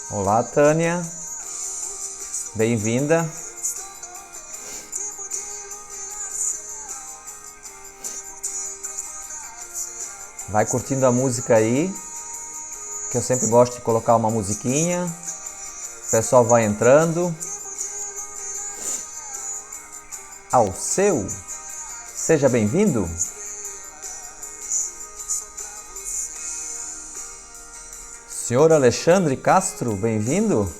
Olá, Tânia. Bem-vinda. Vai curtindo a música aí, que eu sempre gosto de colocar uma musiquinha. O pessoal vai entrando. Ao seu. Seja bem-vindo. Senhor Alexandre Castro, bem-vindo.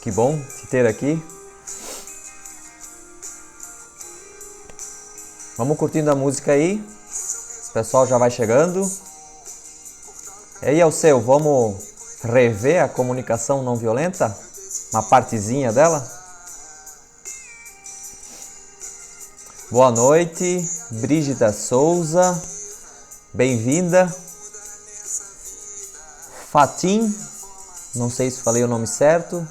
Que bom te ter aqui. Vamos curtindo a música aí. O pessoal já vai chegando. E aí, Alceu, vamos rever a comunicação não violenta? Uma partezinha dela? Boa noite, Brígida Souza. Bem-vinda. Fatim, não sei se falei o nome certo.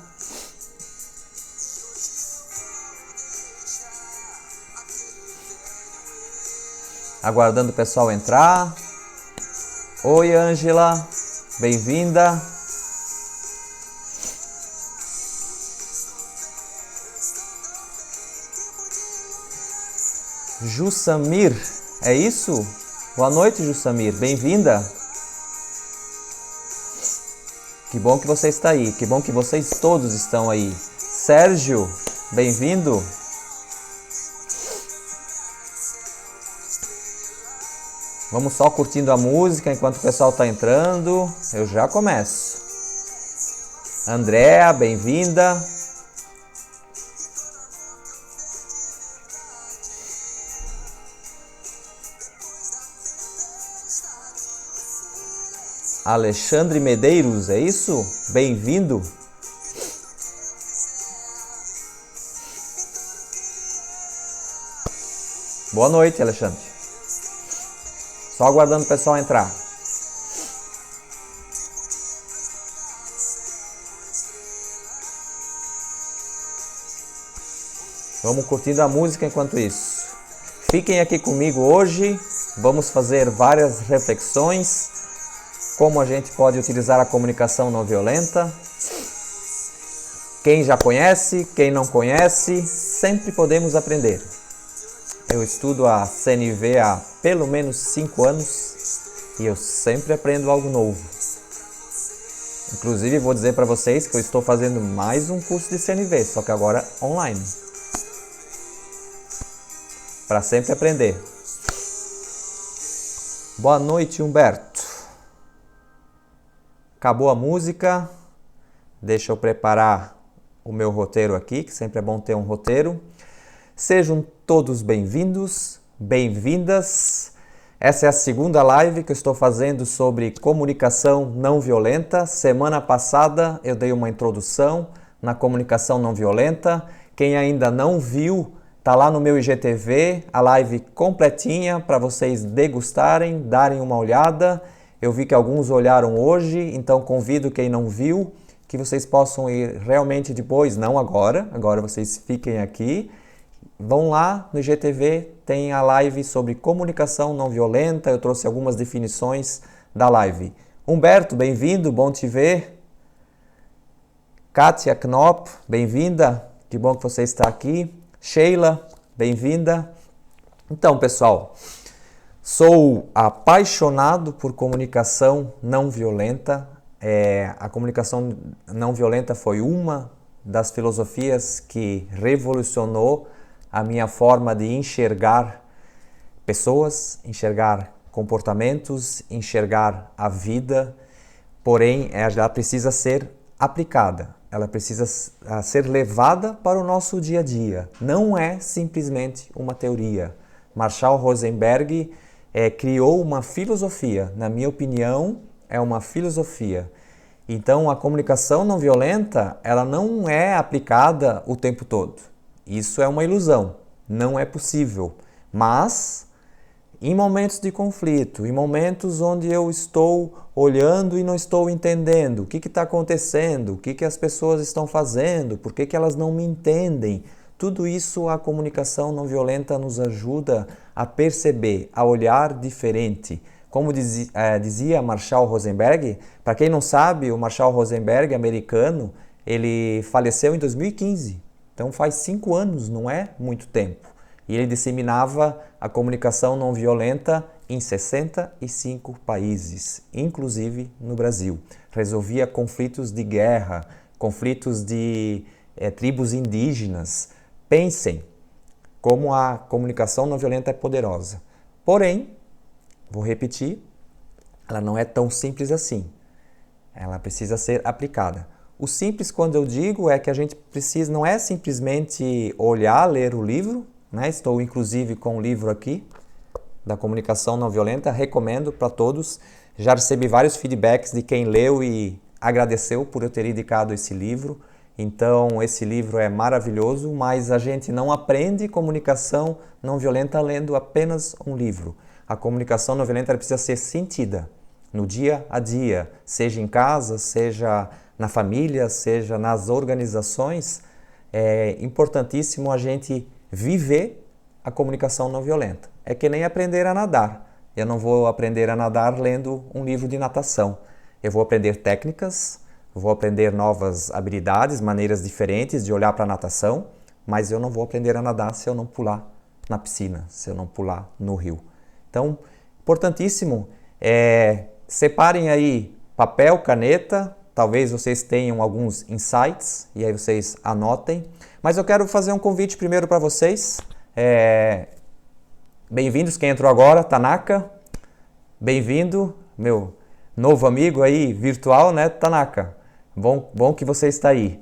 Aguardando o pessoal entrar. Oi, Ângela, bem-vinda. Jussamir, é isso? Boa noite, Jussamir, bem-vinda. Que bom que você está aí, que bom que vocês todos estão aí. Sérgio, bem-vindo. Vamos só curtindo a música enquanto o pessoal está entrando. Eu já começo. Andréa, bem-vinda. Alexandre Medeiros, é isso? Bem-vindo. Boa noite, Alexandre. Só aguardando o pessoal entrar. Vamos curtindo a música enquanto isso. Fiquem aqui comigo hoje. Vamos fazer várias reflexões. Como a gente pode utilizar a comunicação não violenta. Quem já conhece, quem não conhece, sempre podemos aprender. Eu estudo a CNV há pelo menos 5 anos e eu sempre aprendo algo novo. Inclusive vou dizer para vocês que eu estou fazendo mais um curso de CNV, só que agora online. Para sempre aprender. Boa noite, Humberto. Acabou a música, deixa eu preparar o meu roteiro aqui, que sempre é bom ter um roteiro. Sejam todos bem-vindos, bem-vindas. Essa é a segunda live que eu estou fazendo sobre comunicação não violenta. Semana passada eu dei uma introdução na comunicação não violenta. Quem ainda não viu, tá lá no meu IGTV, a live completinha para vocês degustarem, darem uma olhada. Eu vi que alguns olharam hoje, então convido quem não viu, que vocês possam ir realmente depois, não agora, agora vocês fiquem aqui. Vão lá no IGTV, tem a live sobre comunicação não violenta, eu trouxe algumas definições da live. Humberto, bem-vindo, bom te ver. Kátia Knop, bem-vinda, que bom que você está aqui. Sheila, bem-vinda. Então, pessoal, sou apaixonado por comunicação não violenta. A comunicação não violenta foi uma das filosofias que revolucionou a minha forma de enxergar pessoas, enxergar comportamentos, enxergar a vida. Porém, ela precisa ser aplicada, ela precisa ser levada para o nosso dia a dia. Não é simplesmente uma teoria. Marshall Rosenberg criou uma filosofia, na minha opinião, é uma filosofia. Então, a comunicação não violenta, ela não é aplicada o tempo todo. Isso é uma ilusão, não é possível. Mas, em momentos de conflito, em momentos onde eu estou olhando e não estou entendendo o que está acontecendo, o que as pessoas estão fazendo, por que elas não me entendem, tudo isso a comunicação não violenta nos ajuda a perceber, a olhar diferente, Como dizia Marshall Rosenberg, para quem não sabe, o Marshall Rosenberg, americano, ele faleceu em 2015. Então faz 5 anos, não é muito tempo. E ele disseminava a comunicação não violenta em 65 países, inclusive no Brasil. Resolvia conflitos de guerra, conflitos de tribos indígenas. Pensem como a comunicação não violenta é poderosa. Porém, vou repetir, ela não é tão simples assim. Ela precisa ser aplicada. O simples, quando eu digo, é que a gente precisa, não é simplesmente olhar, ler o livro, né? Estou inclusive com o livro aqui, da comunicação não violenta, recomendo para todos. Já recebi vários feedbacks de quem leu e agradeceu por eu ter indicado esse livro. Então, esse livro é maravilhoso, mas a gente não aprende comunicação não violenta lendo apenas um livro. A comunicação não violenta precisa ser sentida no dia a dia, seja em casa, seja na família, seja nas organizações. É importantíssimo a gente viver a comunicação não violenta. É que nem aprender a nadar. Eu não vou aprender a nadar lendo um livro de natação. Eu vou aprender técnicas, vou aprender novas habilidades, maneiras diferentes de olhar para a natação, mas eu não vou aprender a nadar se eu não pular na piscina, se eu não pular no rio. Então, importantíssimo, separem aí papel, caneta, talvez vocês tenham alguns insights e aí vocês anotem. Mas eu quero fazer um convite primeiro para vocês. Bem-vindos, quem entrou agora, Tanaka. Bem-vindo, meu novo amigo aí, virtual, né, Tanaka? Bom que você está aí.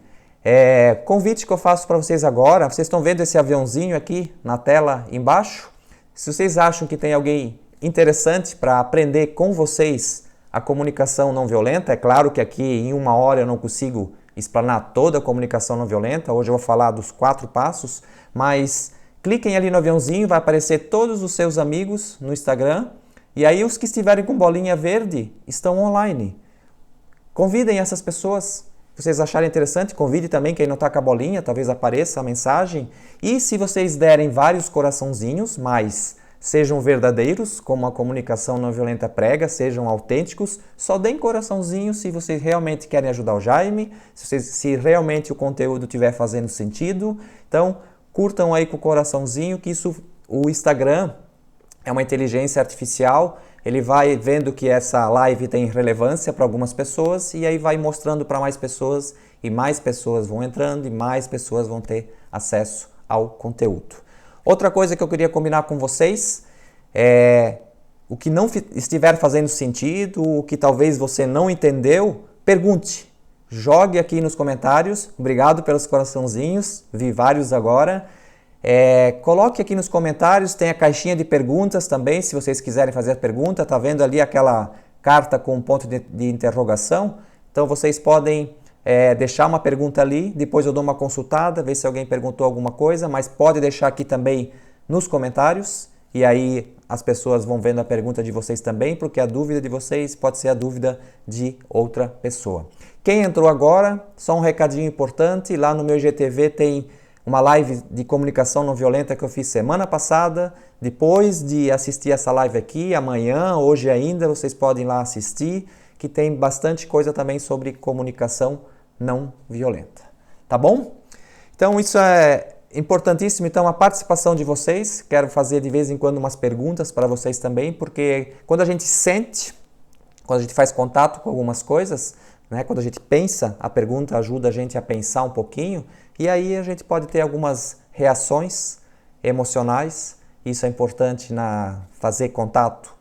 Convite que eu faço para vocês agora, vocês estão vendo esse aviãozinho aqui na tela embaixo? Se vocês acham que tem alguém interessante para aprender com vocês a comunicação não violenta, é claro que aqui em 1 hora eu não consigo explanar toda a comunicação não violenta, hoje eu vou falar dos 4 passos, mas cliquem ali no aviãozinho, vai aparecer todos os seus amigos no Instagram, e aí os que estiverem com bolinha verde estão online. Convidem essas pessoas, se vocês acharem interessante, convide também quem não está com a bolinha, talvez apareça a mensagem, e se vocês derem vários coraçãozinhos, mas sejam verdadeiros, como a comunicação não violenta prega, sejam autênticos, só deem coraçãozinho se vocês realmente querem ajudar o Jaime, se realmente o conteúdo estiver fazendo sentido. Então, curtam aí com o coraçãozinho, que isso, o Instagram é uma inteligência artificial, ele vai vendo que essa live tem relevância para algumas pessoas e aí vai mostrando para mais pessoas e mais pessoas vão entrando e mais pessoas vão ter acesso ao conteúdo. Outra coisa que eu queria combinar com vocês é o que não estiver fazendo sentido, o que talvez você não entendeu, pergunte. Jogue aqui nos comentários. Obrigado pelos coraçãozinhos, vi vários agora. Coloque aqui nos comentários, tem a caixinha de perguntas também, se vocês quiserem fazer pergunta. Tá vendo ali aquela carta com um ponto de interrogação? Então vocês podem deixar uma pergunta ali, depois eu dou uma consultada, ver se alguém perguntou alguma coisa, mas pode deixar aqui também nos comentários e aí as pessoas vão vendo a pergunta de vocês também, porque a dúvida de vocês pode ser a dúvida de outra pessoa. Quem entrou agora, só um recadinho importante, lá no meu IGTV tem uma live de comunicação não violenta que eu fiz semana passada. Depois de assistir essa live aqui, amanhã, hoje ainda, vocês podem ir lá assistir, que tem bastante coisa também sobre comunicação não violenta. Tá bom? Então isso é importantíssimo, então a participação de vocês. Quero fazer de vez em quando umas perguntas para vocês também, porque quando a gente sente, quando a gente faz contato com algumas coisas, né, quando a gente pensa, a pergunta ajuda a gente a pensar um pouquinho, e aí a gente pode ter algumas reações emocionais. Isso é importante fazer contato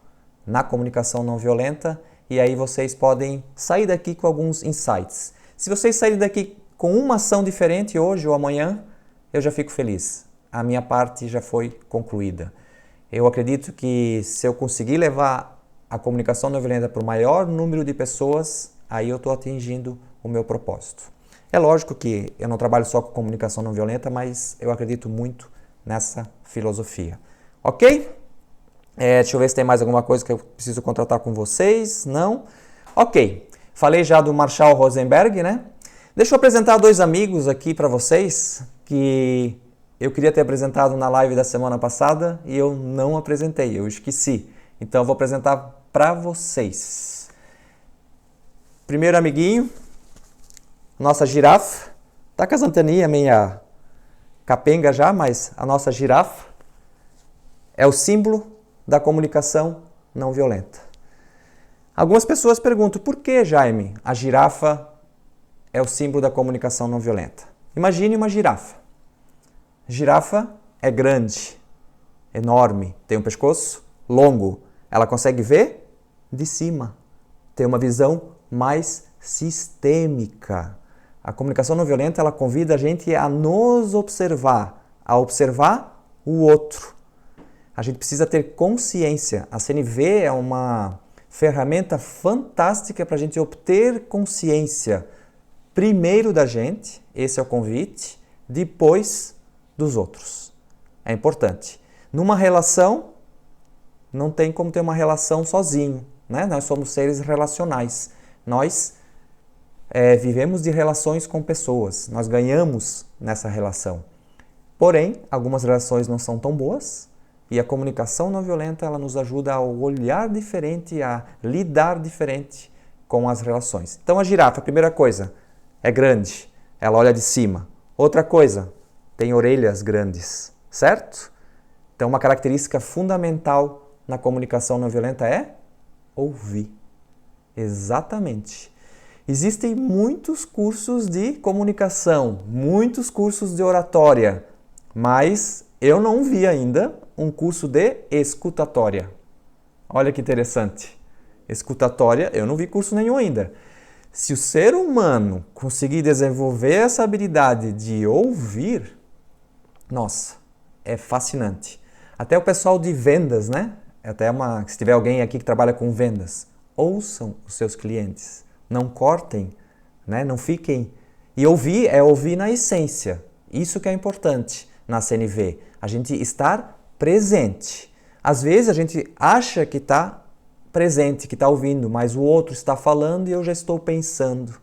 na comunicação não violenta, e aí vocês podem sair daqui com alguns insights. Se vocês saírem daqui com uma ação diferente hoje ou amanhã, eu já fico feliz. A minha parte já foi concluída. Eu acredito que se eu conseguir levar a comunicação não violenta para o maior número de pessoas, aí eu estou atingindo o meu propósito. É lógico que eu não trabalho só com comunicação não violenta, mas eu acredito muito nessa filosofia. Ok? Deixa eu ver se tem mais alguma coisa que eu preciso contratar com vocês. Não? Ok. Falei já do Marshall Rosenberg, né? Deixa eu apresentar 2 amigos aqui para vocês que eu queria ter apresentado na live da semana passada e eu não apresentei, eu esqueci. Então eu vou apresentar para vocês. Primeiro amiguinho, nossa girafa. Tá com as anteninhas meia capenga já, mas a nossa girafa é o símbolo da comunicação não violenta. Algumas pessoas perguntam, por que, Jaime, a girafa é o símbolo da comunicação não violenta? Imagine uma girafa. Girafa é grande, enorme, tem um pescoço longo. Ela consegue ver de cima, tem uma visão mais sistêmica. A comunicação não violenta, ela convida a gente a nos observar, a observar o outro. A gente precisa ter consciência. A CNV é uma ferramenta fantástica para a gente obter consciência. Primeiro da gente, esse é o convite, depois dos outros. É importante. Numa relação, não tem como ter uma relação sozinho, né? Nós somos seres relacionais. Nós vivemos de relações com pessoas. Nós ganhamos nessa relação. Porém, algumas relações não são tão boas e a comunicação não violenta ela nos ajuda a olhar diferente, a lidar diferente com as relações. Então, a girafa, a primeira coisa, é grande. Ela olha de cima. Outra coisa, tem orelhas grandes, certo? Então, uma característica fundamental na comunicação não violenta é ouvir. Exatamente. Existem muitos cursos de comunicação, muitos cursos de oratória, mas eu não vi ainda um curso de escutatória. Olha que interessante. Escutatória, eu não vi curso nenhum ainda. Se o ser humano conseguir desenvolver essa habilidade de ouvir, nossa, é fascinante. Até o pessoal de vendas, né? Se tiver alguém aqui que trabalha com vendas, ouçam os seus clientes. Não cortem, né? Não fiquem. E ouvir é ouvir na essência. Isso que é importante na CNV. A gente estar presente. Às vezes a gente acha que está presente, que está ouvindo, mas o outro está falando e eu já estou pensando.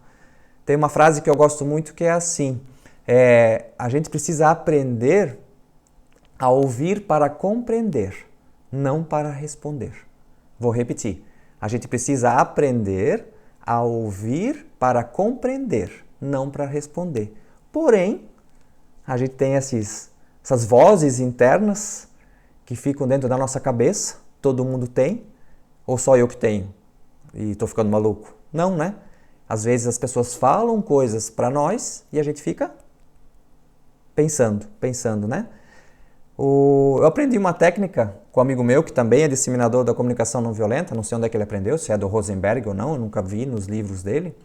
Tem uma frase que eu gosto muito que é assim, a gente precisa aprender a ouvir para compreender, não para responder. Vou repetir, a gente precisa aprender a ouvir para compreender, não para responder. Porém, a gente tem essas vozes internas que ficam dentro da nossa cabeça, todo mundo tem, ou só eu que tenho e estou ficando maluco? Não, né? Às vezes as pessoas falam coisas para nós e a gente fica pensando, né? Eu aprendi uma técnica com um amigo meu que também é disseminador da comunicação não violenta, não sei onde é que ele aprendeu, se é do Rosenberg ou não, eu nunca vi nos livros dele.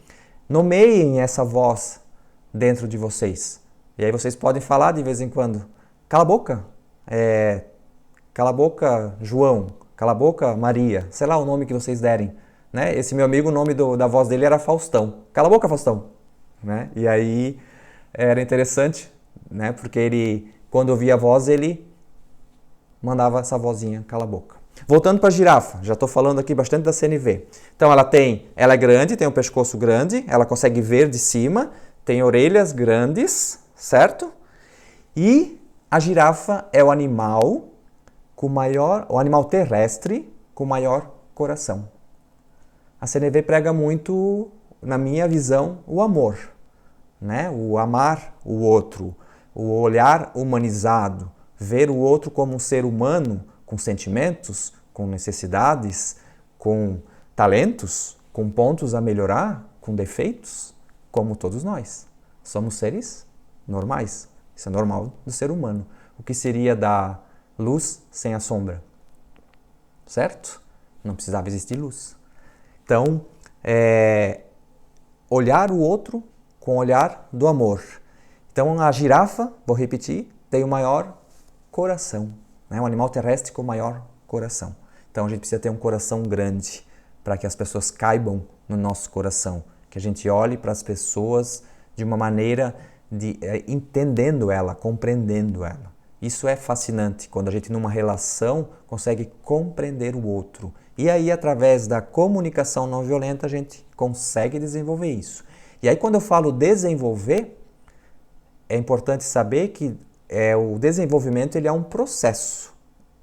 Nomeiem essa voz dentro de vocês. E aí vocês podem falar de vez em quando, cala a boca, cala a boca João, cala a boca Maria, sei lá o nome que vocês derem. Né? Esse meu amigo, o nome da voz dele era Faustão. Cala a boca, Faustão. Né? E aí era interessante, né? Porque ele, quando ouvia a voz, ele mandava essa vozinha, cala a boca. Voltando para a girafa, já estou falando aqui bastante da CNV. Então ela é grande, tem um pescoço grande, ela consegue ver de cima, tem orelhas grandes, certo? E a girafa é o animal terrestre com maior coração. A CNV prega muito, na minha visão, o amor, né? O amar o outro, o olhar humanizado, ver o outro como um ser humano com sentimentos, com necessidades, com talentos, com pontos a melhorar, com defeitos, como todos nós. Somos seres normais. Isso é normal do ser humano. O que seria da luz sem a sombra? Certo? Não precisava existir luz. Então, olhar o outro com o olhar do amor. Então, a girafa, vou repetir, tem o maior coração. Né? Um animal terrestre com o maior coração. Então, a gente precisa ter um coração grande para que as pessoas caibam no nosso coração. Que a gente olhe para as pessoas de uma maneira de entendendo ela, compreendendo ela. Isso é fascinante, quando a gente numa relação consegue compreender o outro. E aí, através da comunicação não violenta, a gente consegue desenvolver isso. E aí, quando eu falo desenvolver, é importante saber que o desenvolvimento ele é um processo.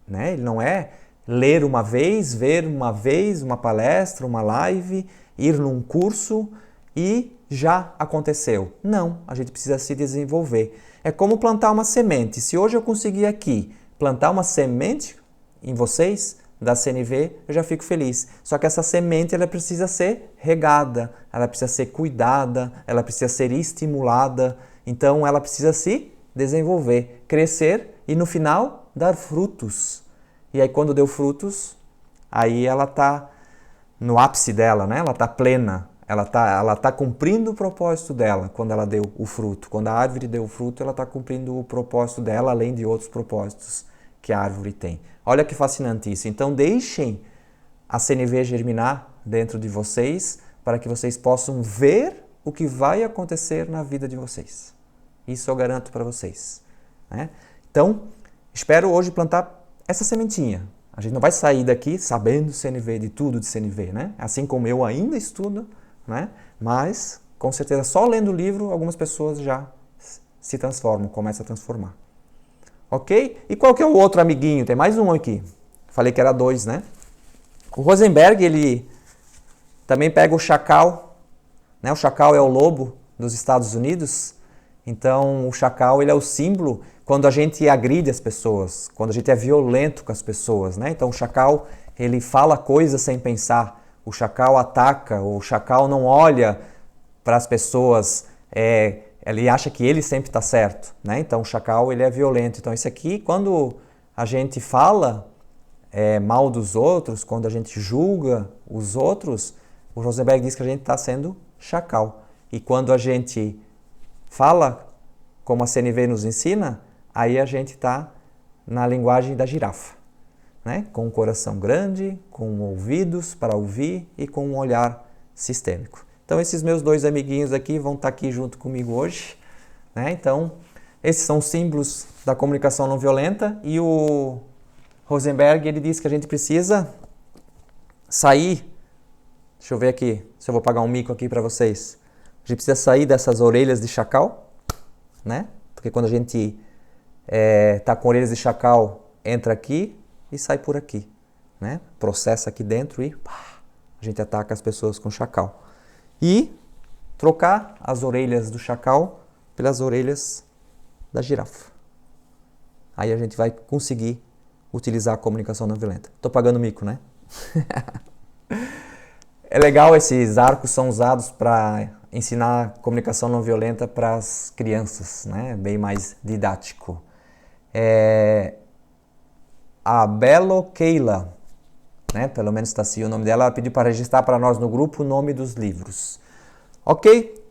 Né? Ele não é ler uma vez, ver uma vez, uma palestra, uma live, ir num curso e já aconteceu. Não, a gente precisa se desenvolver. É como plantar uma semente. Se hoje eu conseguir aqui plantar uma semente em vocês da CNV, eu já fico feliz. Só que essa semente ela precisa ser regada, ela precisa ser cuidada, ela precisa ser estimulada. Então ela precisa se desenvolver, crescer e no final dar frutos. E aí quando deu frutos, aí ela está no ápice dela, né? Ela está plena. Ela tá cumprindo o propósito dela quando ela deu o fruto. Quando a árvore deu o fruto, ela está cumprindo o propósito dela, além de outros propósitos que a árvore tem. Olha que fascinante isso. Então deixem a CNV germinar dentro de vocês para que vocês possam ver o que vai acontecer na vida de vocês. Isso eu garanto para vocês, né? Então, espero hoje plantar essa sementinha. A gente não vai sair daqui sabendo CNV, de tudo de CNV, né? Assim como eu ainda estudo, né? Mas, com certeza, só lendo o livro, algumas pessoas já se transformam, começam a transformar. Ok? E qual que é o outro amiguinho? Tem mais um aqui. Falei que era 2, né? O Rosenberg, ele também pega o chacal, né? O chacal é o lobo dos Estados Unidos. Então, o chacal, ele é o símbolo quando a gente agride as pessoas, quando a gente é violento com as pessoas, né? Então, o chacal, ele fala coisas sem pensar. O chacal ataca, o chacal não olha para as pessoas, ele acha que ele sempre está certo, né? Então o chacal ele é violento. Então isso aqui, quando a gente fala mal dos outros, quando a gente julga os outros, o Rosenberg diz que a gente está sendo chacal. E quando a gente fala como a CNV nos ensina, aí a gente está na linguagem da girafa. Né? Com um coração grande, com ouvidos para ouvir e com um olhar sistêmico. Então esses meus 2 amiguinhos aqui vão estar aqui junto comigo hoje, né? Então esses são os símbolos da comunicação não violenta e o Rosenberg ele diz que a gente precisa sair, deixa eu ver aqui, se eu vou pagar um mico aqui para vocês, a gente precisa sair dessas orelhas de chacal, né? Porque quando a gente tá com orelhas de chacal, entra aqui e sai por aqui, né? Processa aqui dentro e a gente ataca as pessoas com chacal. E trocar as orelhas do chacal pelas orelhas da girafa. Aí a gente vai conseguir utilizar a comunicação não violenta. Tô pagando mico, né? É legal, esses arcos são usados para ensinar comunicação não violenta para as crianças, né? Bem mais didático. A Belo Keila, né? Pelo menos está assim o nome dela, ela pediu para registrar para nós no grupo o nome dos livros. Ok,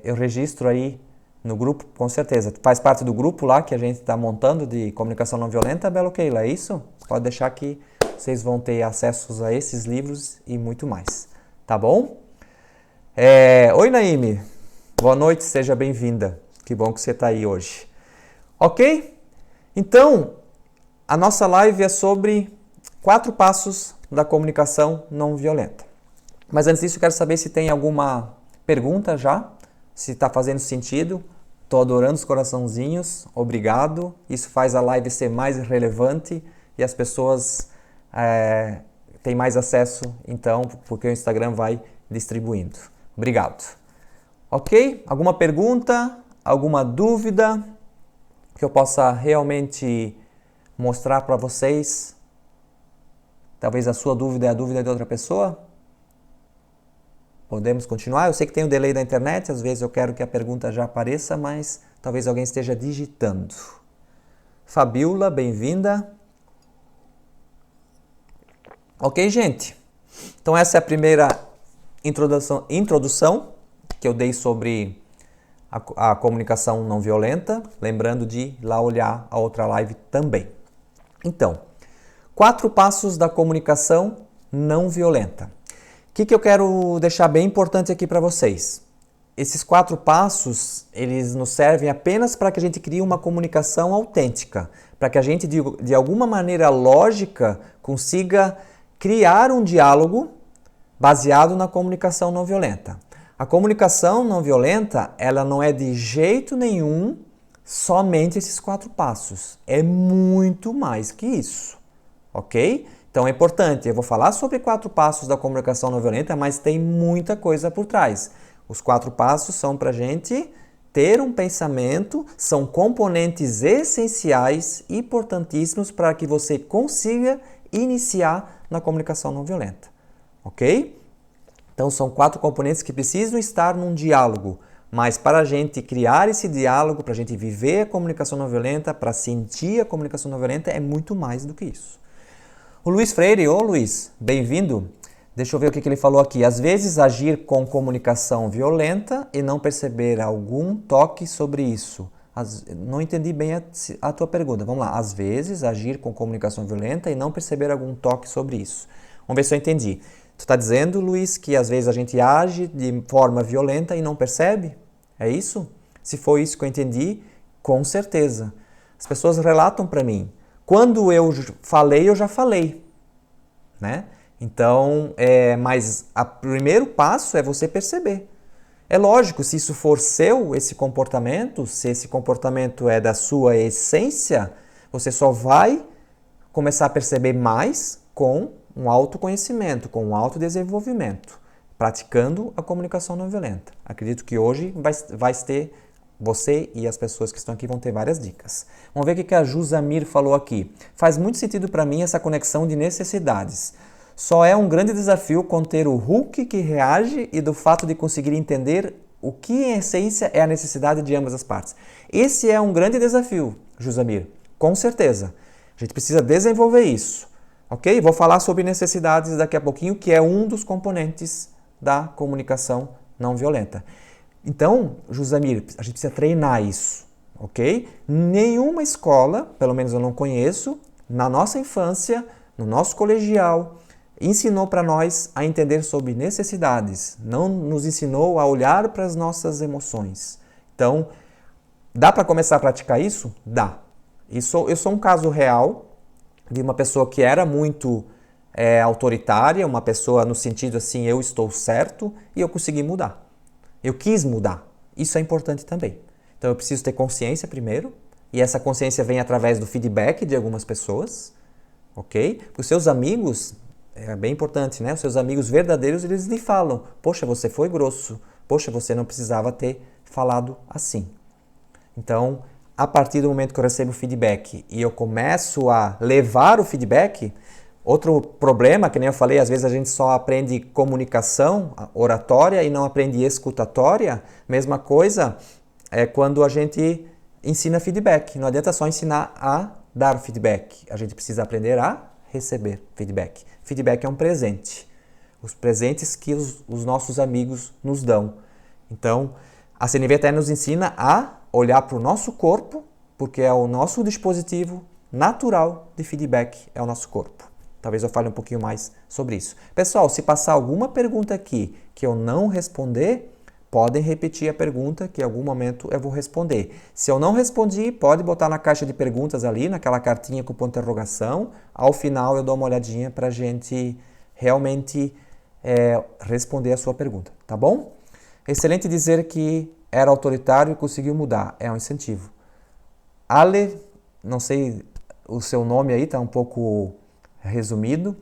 eu registro aí no grupo, com certeza. Faz parte do grupo lá que a gente está montando de comunicação não violenta, Belo Keila, é isso? Pode deixar que vocês vão ter acesso a esses livros e muito mais, tá bom? Oi, Naime, boa noite, seja bem-vinda. Que bom que você está aí hoje. Ok? Então, a nossa live é sobre 4 passos da comunicação não violenta. Mas antes disso, eu quero saber se tem alguma pergunta já, se está fazendo sentido. Estou adorando os coraçãozinhos, obrigado. Isso faz a live ser mais relevante e as pessoas têm mais acesso, então, porque o Instagram vai distribuindo. Obrigado. Ok? Alguma pergunta? Alguma dúvida que eu possa realmente mostrar para vocês? Talvez a sua dúvida é a dúvida de outra pessoa? Podemos continuar? Eu sei que tem um delay da internet, às vezes eu quero que a pergunta já apareça, mas talvez alguém esteja digitando. Fabiola, bem-vinda. Ok, gente? Então essa é a primeira introdução que eu dei sobre a comunicação não violenta, lembrando de ir lá olhar a outra live também. Então, 4 passos da comunicação não violenta. O que eu quero deixar bem importante aqui para vocês? Esses 4 passos, eles nos servem apenas para que a gente crie uma comunicação autêntica, para que a gente, de alguma maneira lógica, consiga criar um diálogo baseado na comunicação não violenta. A comunicação não violenta, ela não é de jeito nenhum somente esses 4 passos. É muito mais que isso, ok? Então é importante, eu vou falar sobre 4 passos da comunicação não violenta, mas tem muita coisa por trás. Os 4 passos são para a gente ter um pensamento, são componentes essenciais, importantíssimos para que você consiga iniciar na comunicação não violenta, ok? Então são 4 componentes que precisam estar num diálogo, mas para a gente criar esse diálogo, para a gente viver a comunicação não violenta, para sentir a comunicação não violenta, é muito mais do que isso. O Luiz Freire, ô Luiz, bem-vindo. Deixa eu ver o que ele falou aqui. Às vezes agir com comunicação violenta e não perceber algum toque sobre isso. Não entendi bem a tua pergunta. Vamos lá. Às vezes agir com comunicação violenta e não perceber algum toque sobre isso. Vamos ver se eu entendi. Tu está dizendo, Luiz, que às vezes a gente age de forma violenta e não percebe? É isso? Se foi isso que eu entendi, com certeza. As pessoas relatam para mim. Quando eu falei, eu já falei, né? Então, mas o primeiro passo é você perceber. É lógico, se isso for seu, esse comportamento, se esse comportamento é da sua essência, você só vai começar a perceber mais com um autoconhecimento, com um autodesenvolvimento, praticando a comunicação não violenta. Acredito que hoje vai ter... Você e as pessoas que estão aqui vão ter várias dicas. Vamos ver o que a Jusamir falou aqui. Faz muito sentido para mim essa conexão de necessidades. Só é um grande desafio conter o Hulk que reage e do fato de conseguir entender o que em essência é a necessidade de ambas as partes. Esse é um grande desafio, Jusamir, com certeza. A gente precisa desenvolver isso, ok? Vou falar sobre necessidades daqui a pouquinho, que é um dos componentes da comunicação não violenta. Então, Jusamir, a gente precisa treinar isso, ok? Nenhuma escola, pelo menos eu não conheço, na nossa infância, no nosso colegial, ensinou para nós a entender sobre necessidades, não nos ensinou a olhar para as nossas emoções. Então, dá para começar a praticar isso? Dá. Eu sou um caso real de uma pessoa que era muito autoritária, uma pessoa no sentido assim, eu estou certo, e eu consegui mudar. Eu quis mudar. Isso é importante também. Então eu preciso ter consciência primeiro, e essa consciência vem através do feedback de algumas pessoas, ok? Os seus amigos, é bem importante, né? Os seus amigos verdadeiros, eles lhe falam, poxa, você foi grosso, poxa, você não precisava ter falado assim. Então, a partir do momento que eu recebo feedback e eu começo a levar o feedback, outro problema, que nem eu falei, às vezes a gente só aprende comunicação oratória e não aprende escutatória. Mesma coisa é quando a gente ensina feedback. Não adianta só ensinar a dar feedback. A gente precisa aprender a receber feedback. Feedback é um presente. Os presentes que os nossos amigos nos dão. Então, a CNV até nos ensina a olhar para o nosso corpo, porque é o nosso dispositivo natural de feedback, é o nosso corpo. Talvez eu fale um pouquinho mais sobre isso. Pessoal, se passar alguma pergunta aqui que eu não responder, podem repetir a pergunta que em algum momento eu vou responder. Se eu não respondi, pode botar na caixa de perguntas ali, naquela cartinha com ponto de interrogação. Ao final eu dou uma olhadinha para a gente realmente responder a sua pergunta, tá bom? Excelente dizer que era autoritário e conseguiu mudar. É um incentivo. Ale, não sei o seu nome aí, tá um pouco resumido,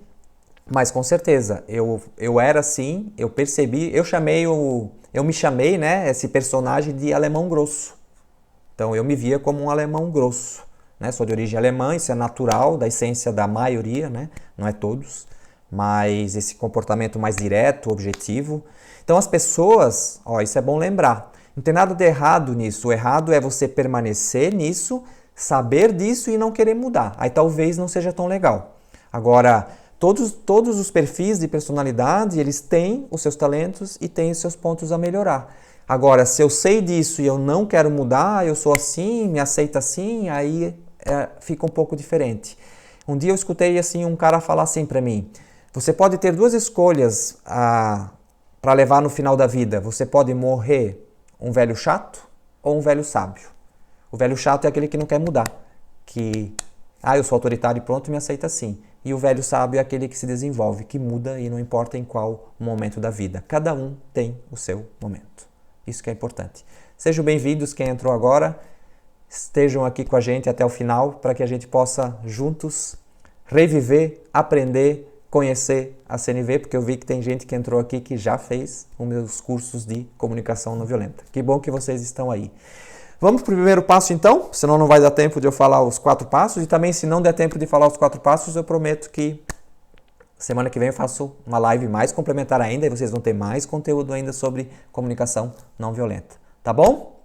mas com certeza, eu era assim, eu percebi, eu me chamei, né, esse personagem de alemão grosso. Então eu me via como um alemão grosso, né? Sou de origem alemã, isso é natural, da essência da maioria, né? Não é todos, mas esse comportamento mais direto, objetivo. Então as pessoas, isso é bom lembrar, não tem nada de errado nisso, o errado é você permanecer nisso, saber disso e não querer mudar, aí talvez não seja tão legal. Agora, todos os perfis de personalidade, eles têm os seus talentos e têm os seus pontos a melhorar. Agora, se eu sei disso e eu não quero mudar, eu sou assim, me aceita assim, aí fica um pouco diferente. Um dia eu escutei assim um cara falar assim para mim, você pode ter 2 escolhas para levar no final da vida. Você pode morrer um velho chato ou um velho sábio. O velho chato é aquele que não quer mudar, que eu sou autoritário e pronto, me aceita assim. E o velho sábio é aquele que se desenvolve, que muda e não importa em qual momento da vida. Cada um tem o seu momento. Isso que é importante. Sejam bem-vindos quem entrou agora. Estejam aqui com a gente até o final para que a gente possa juntos reviver, aprender, conhecer a CNV, porque eu vi que tem gente que entrou aqui que já fez os meus cursos de comunicação não violenta. Que bom que vocês estão aí. Vamos para o primeiro passo então, senão não vai dar tempo de eu falar os 4 passos, e também se não der tempo de falar os 4 passos, eu prometo que semana que vem eu faço uma live mais complementar ainda, e vocês vão ter mais conteúdo ainda sobre comunicação não violenta, tá bom?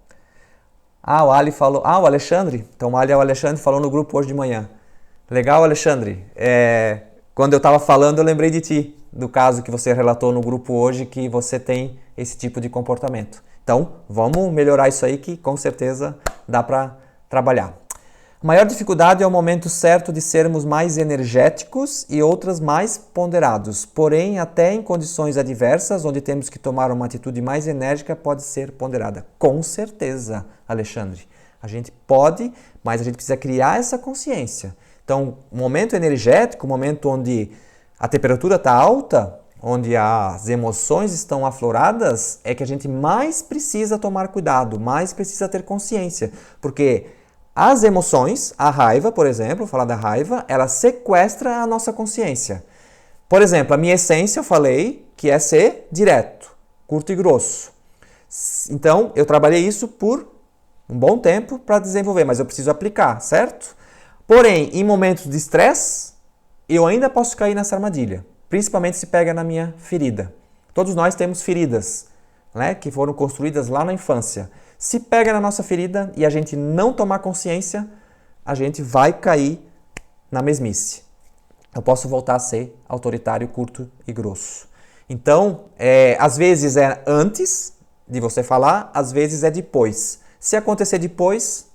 O Ali falou, o Alexandre, então o Alexandre falou no grupo hoje de manhã. Legal, Alexandre, quando eu estava falando eu lembrei de ti, do caso que você relatou no grupo hoje, que você tem esse tipo de comportamento. Então, vamos melhorar isso aí que com certeza dá para trabalhar. A maior dificuldade é o momento certo de sermos mais energéticos e outras mais ponderados. Porém, até em condições adversas, onde temos que tomar uma atitude mais enérgica, pode ser ponderada. Com certeza, Alexandre. A gente pode, mas a gente precisa criar essa consciência. Então, o momento energético, o momento onde a temperatura está alta, onde as emoções estão afloradas, é que a gente mais precisa tomar cuidado, mais precisa ter consciência. Porque as emoções, a raiva, por exemplo, falar da raiva, ela sequestra a nossa consciência. Por exemplo, a minha essência, eu falei que é ser direto, curto e grosso. Então, eu trabalhei isso por um bom tempo para desenvolver, mas eu preciso aplicar, certo? Porém, em momentos de estresse, eu ainda posso cair nessa armadilha. Principalmente se pega na minha ferida. Todos nós temos feridas, né, que foram construídas lá na infância. Se pega na nossa ferida e a gente não tomar consciência, a gente vai cair na mesmice. Eu posso voltar a ser autoritário, curto e grosso. Então, às vezes é antes de você falar, às vezes é depois. Se acontecer depois,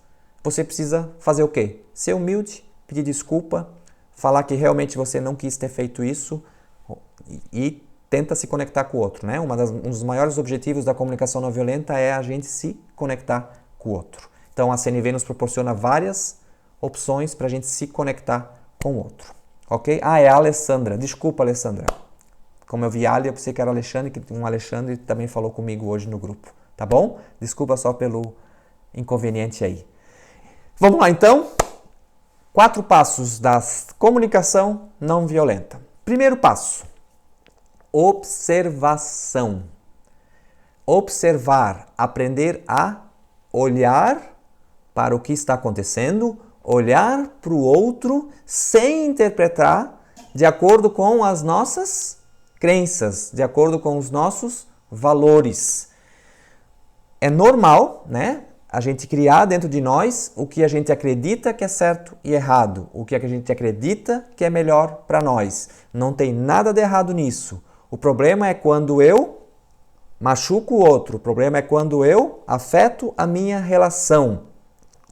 você precisa fazer o quê? Ser humilde, pedir desculpa, falar que realmente você não quis ter feito isso, e tenta se conectar com o outro, né? Um dos maiores objetivos da comunicação não violenta é a gente se conectar com o outro. Então a CNV nos proporciona várias opções para a gente se conectar com o outro, ok? É a Alessandra. Desculpa, Alessandra. Como eu vi Ali, eu pensei que era Alexandre, que um Alexandre também falou comigo hoje no grupo, tá bom? Desculpa só pelo inconveniente aí. Vamos lá então. 4 passos da comunicação não violenta. Primeiro passo. Observação. Observar, aprender a olhar para o que está acontecendo, olhar para o outro sem interpretar de acordo com as nossas crenças, de acordo com os nossos valores. É normal, né? A gente criar dentro de nós o que a gente acredita que é certo e errado, o que a gente acredita que é melhor para nós. Não tem nada de errado nisso. O problema é quando eu machuco o outro, o problema é quando eu afeto a minha relação,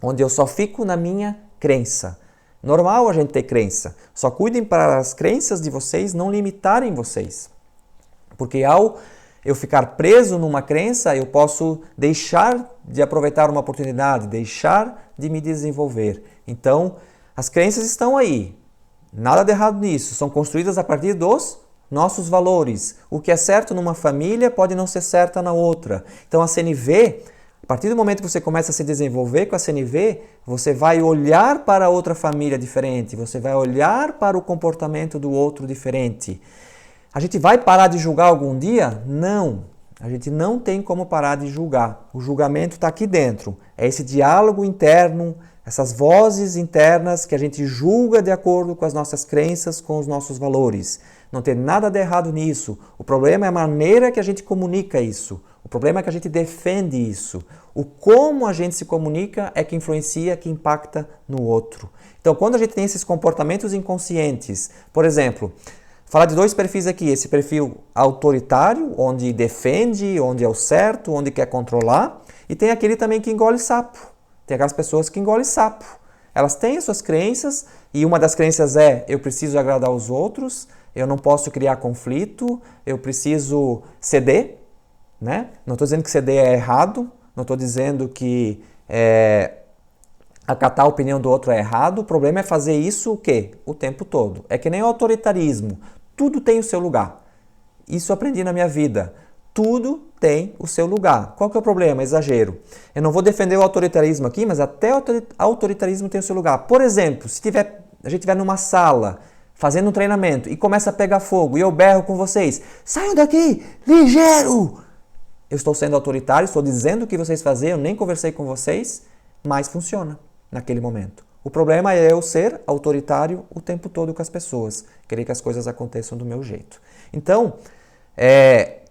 onde eu só fico na minha crença. Normal a gente ter crença, só cuidem para as crenças de vocês não limitarem vocês. Porque ao eu ficar preso numa crença, eu posso deixar de aproveitar uma oportunidade, deixar de me desenvolver. Então, as crenças estão aí, nada de errado nisso, são construídas a partir dos nossos valores. O que é certo numa família pode não ser certo na outra. Então a CNV, a partir do momento que você começa a se desenvolver com a CNV, você vai olhar para outra família diferente, você vai olhar para o comportamento do outro diferente. A gente vai parar de julgar algum dia? Não. A gente não tem como parar de julgar. O julgamento está aqui dentro. É esse diálogo interno, essas vozes internas que a gente julga de acordo com as nossas crenças, com os nossos valores. Não tem nada de errado nisso. O problema é a maneira que a gente comunica isso. O problema é que a gente defende isso. O como a gente se comunica é que influencia, que impacta no outro. Então, quando a gente tem esses comportamentos inconscientes, por exemplo, falar de 2 perfis aqui. Esse perfil autoritário, onde defende, onde é o certo, onde quer controlar. E tem aquele também que engole sapo. Tem aquelas pessoas que engolem sapo. Elas têm as suas crenças e uma das crenças é eu preciso agradar os outros, eu não posso criar conflito, eu preciso ceder, né? Não estou dizendo que ceder é errado, não estou dizendo que acatar a opinião do outro é errado, o problema é fazer isso o quê? O tempo todo. É que nem o autoritarismo, tudo tem o seu lugar. Isso eu aprendi na minha vida. Tudo tem o seu lugar. Qual que é o problema? Exagero. Eu não vou defender o autoritarismo aqui, mas até o autoritarismo tem o seu lugar. Por exemplo, se tiver a gente estiver numa sala, fazendo um treinamento e começa a pegar fogo e eu berro com vocês, saiam daqui, ligeiro! Eu estou sendo autoritário, estou dizendo o que vocês fazem, eu nem conversei com vocês, mas funciona naquele momento. O problema é eu ser autoritário o tempo todo com as pessoas, querer que as coisas aconteçam do meu jeito. Então,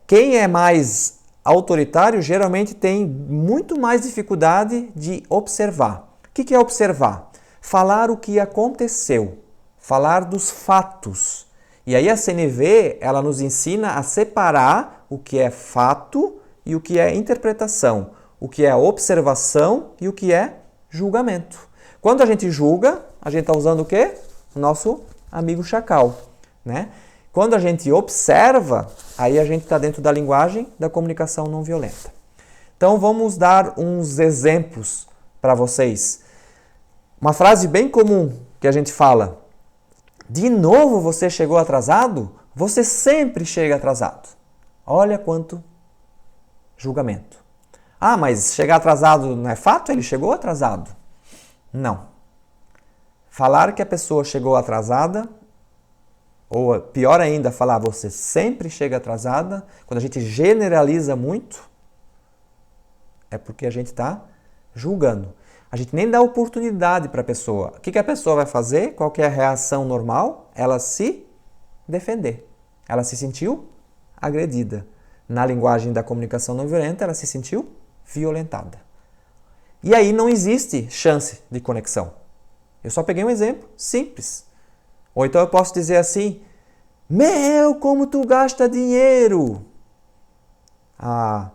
quem é mais autoritário geralmente tem muito mais dificuldade de observar. O que é observar? Falar o que aconteceu, falar dos fatos. E aí a CNV, ela nos ensina a separar o que é fato e o que é interpretação, o que é observação e o que é julgamento. Quando a gente julga, a gente está usando o quê? O nosso amigo chacal, né? Quando a gente observa, aí a gente está dentro da linguagem da comunicação não violenta. Então vamos dar uns exemplos para vocês. Uma frase bem comum que a gente fala: de novo você chegou atrasado? Você sempre chega atrasado. Olha quanto julgamento. Ah, mas chegar atrasado não é fato? Ele chegou atrasado. Não. Falar que a pessoa chegou atrasada, ou pior ainda, falar você sempre chega atrasada, quando a gente generaliza muito, é porque a gente está julgando. A gente nem dá oportunidade para a pessoa. O que a pessoa vai fazer? Qual que é a reação normal? Ela se defender. Ela se sentiu agredida. Na linguagem da comunicação não violenta, ela se sentiu violentada. E aí não existe chance de conexão. Eu só peguei um exemplo simples. Ou então eu posso dizer assim: meu, como tu gasta dinheiro! A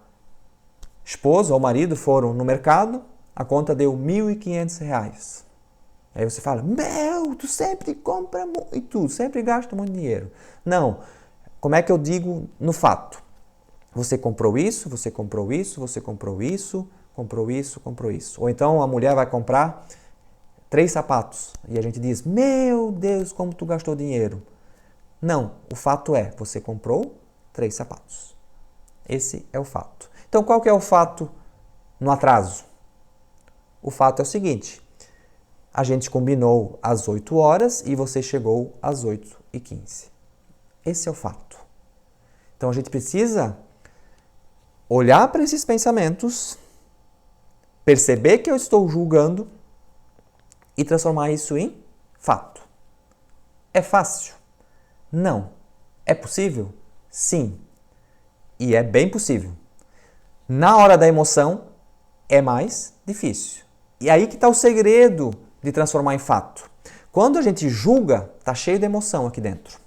esposa ou o marido foram no mercado, a conta deu R$1.500. Aí você fala: meu, tu sempre compra muito, sempre gasta muito dinheiro. Não. Como é que eu digo no fato? Você comprou isso, você comprou isso, você comprou isso, comprou isso, comprou isso. Ou então a mulher vai comprar 3 sapatos e a gente diz: meu Deus, como tu gastou dinheiro. Não, o fato é, você comprou 3 sapatos. Esse é o fato. Então qual que é o fato no atraso? O fato é o seguinte: a gente combinou às 8 horas e você chegou às 8h15. Esse é o fato. Então a gente precisa olhar para esses pensamentos, perceber que eu estou julgando e transformar isso em fato. É fácil? Não. É possível? Sim. E é bem possível. Na hora da emoção, é mais difícil. E aí que está o segredo de transformar em fato. Quando a gente julga, está cheio de emoção aqui dentro.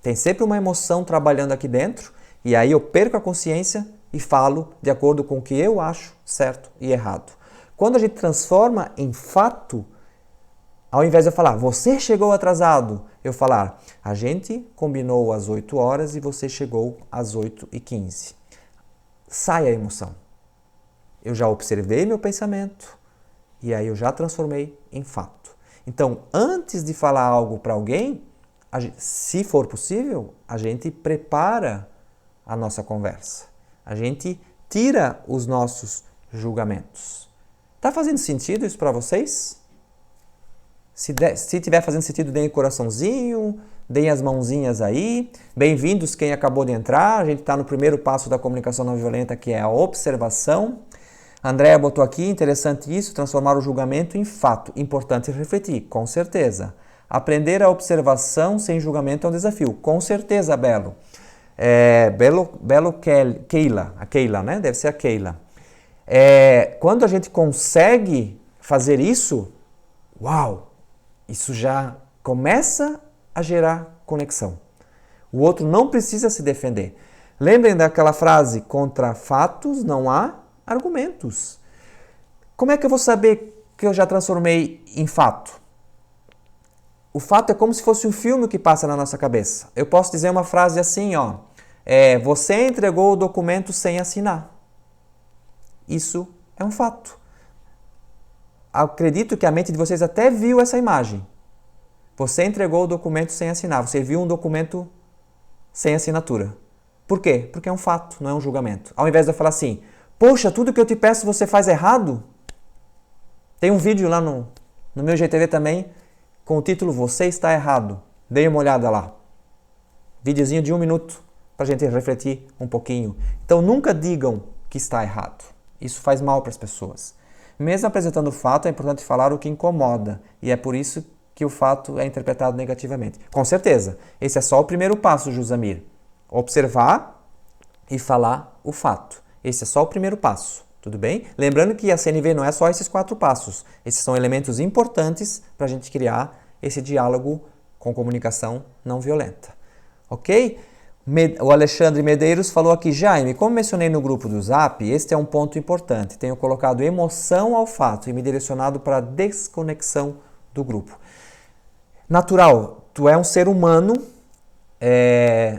Tem sempre uma emoção trabalhando aqui dentro, e aí eu perco a consciência e falo de acordo com o que eu acho certo e errado. Quando a gente transforma em fato, ao invés de eu falar, você chegou atrasado, eu falar, a gente combinou às 8 horas e você chegou às 8h15. Sai a emoção. Eu já observei meu pensamento e aí eu já transformei em fato. Então, antes de falar algo para alguém, se for possível, a gente prepara a nossa conversa. A gente tira os nossos julgamentos. Tá fazendo sentido isso para vocês? Se tiver fazendo sentido, deem o coraçãozinho, deem as mãozinhas aí. Bem-vindos quem acabou de entrar. A gente está no primeiro passo da comunicação não violenta, que é a observação. A Andréa botou aqui, interessante isso, transformar o julgamento em fato. Importante refletir, com certeza. Aprender a observação sem julgamento é um desafio. Com certeza, Belo. Keila, a Keila, né? Deve ser a Keila. Quando a gente consegue fazer isso, uau! Isso já começa a gerar conexão. O outro não precisa se defender. Lembrem daquela frase, contra fatos não há argumentos. Como é que eu vou saber que eu já transformei em fato? O fato é como se fosse um filme que passa na nossa cabeça. Eu posso dizer uma frase assim, ó. Você entregou o documento sem assinar. Isso é um fato. Acredito que a mente de vocês até viu essa imagem. Você entregou o documento sem assinar. Você viu um documento sem assinatura. Por quê? Porque é um fato, não é um julgamento. Ao invés de eu falar assim, poxa, tudo que eu te peço você faz errado. Tem um vídeo lá no meu IGTV também com o título Você Está Errado. Dê uma olhada lá. Videozinho de 1 minuto para a gente refletir um pouquinho. Então nunca digam que está errado. Isso faz mal para as pessoas. Mesmo apresentando o fato, é importante falar o que incomoda. E é por isso que o fato é interpretado negativamente. Com certeza, esse é só o primeiro passo, Jusamir. Observar e falar o fato. Esse é só o primeiro passo, tudo bem? Lembrando que a CNV não é só esses 4 passos. Esses são elementos importantes para a gente criar esse diálogo com comunicação não violenta. Ok? O Alexandre Medeiros falou aqui, Jaime, como mencionei no grupo do Zap, este é um ponto importante. Tenho colocado emoção ao fato e me direcionado para a desconexão do grupo. Natural, tu é um ser humano,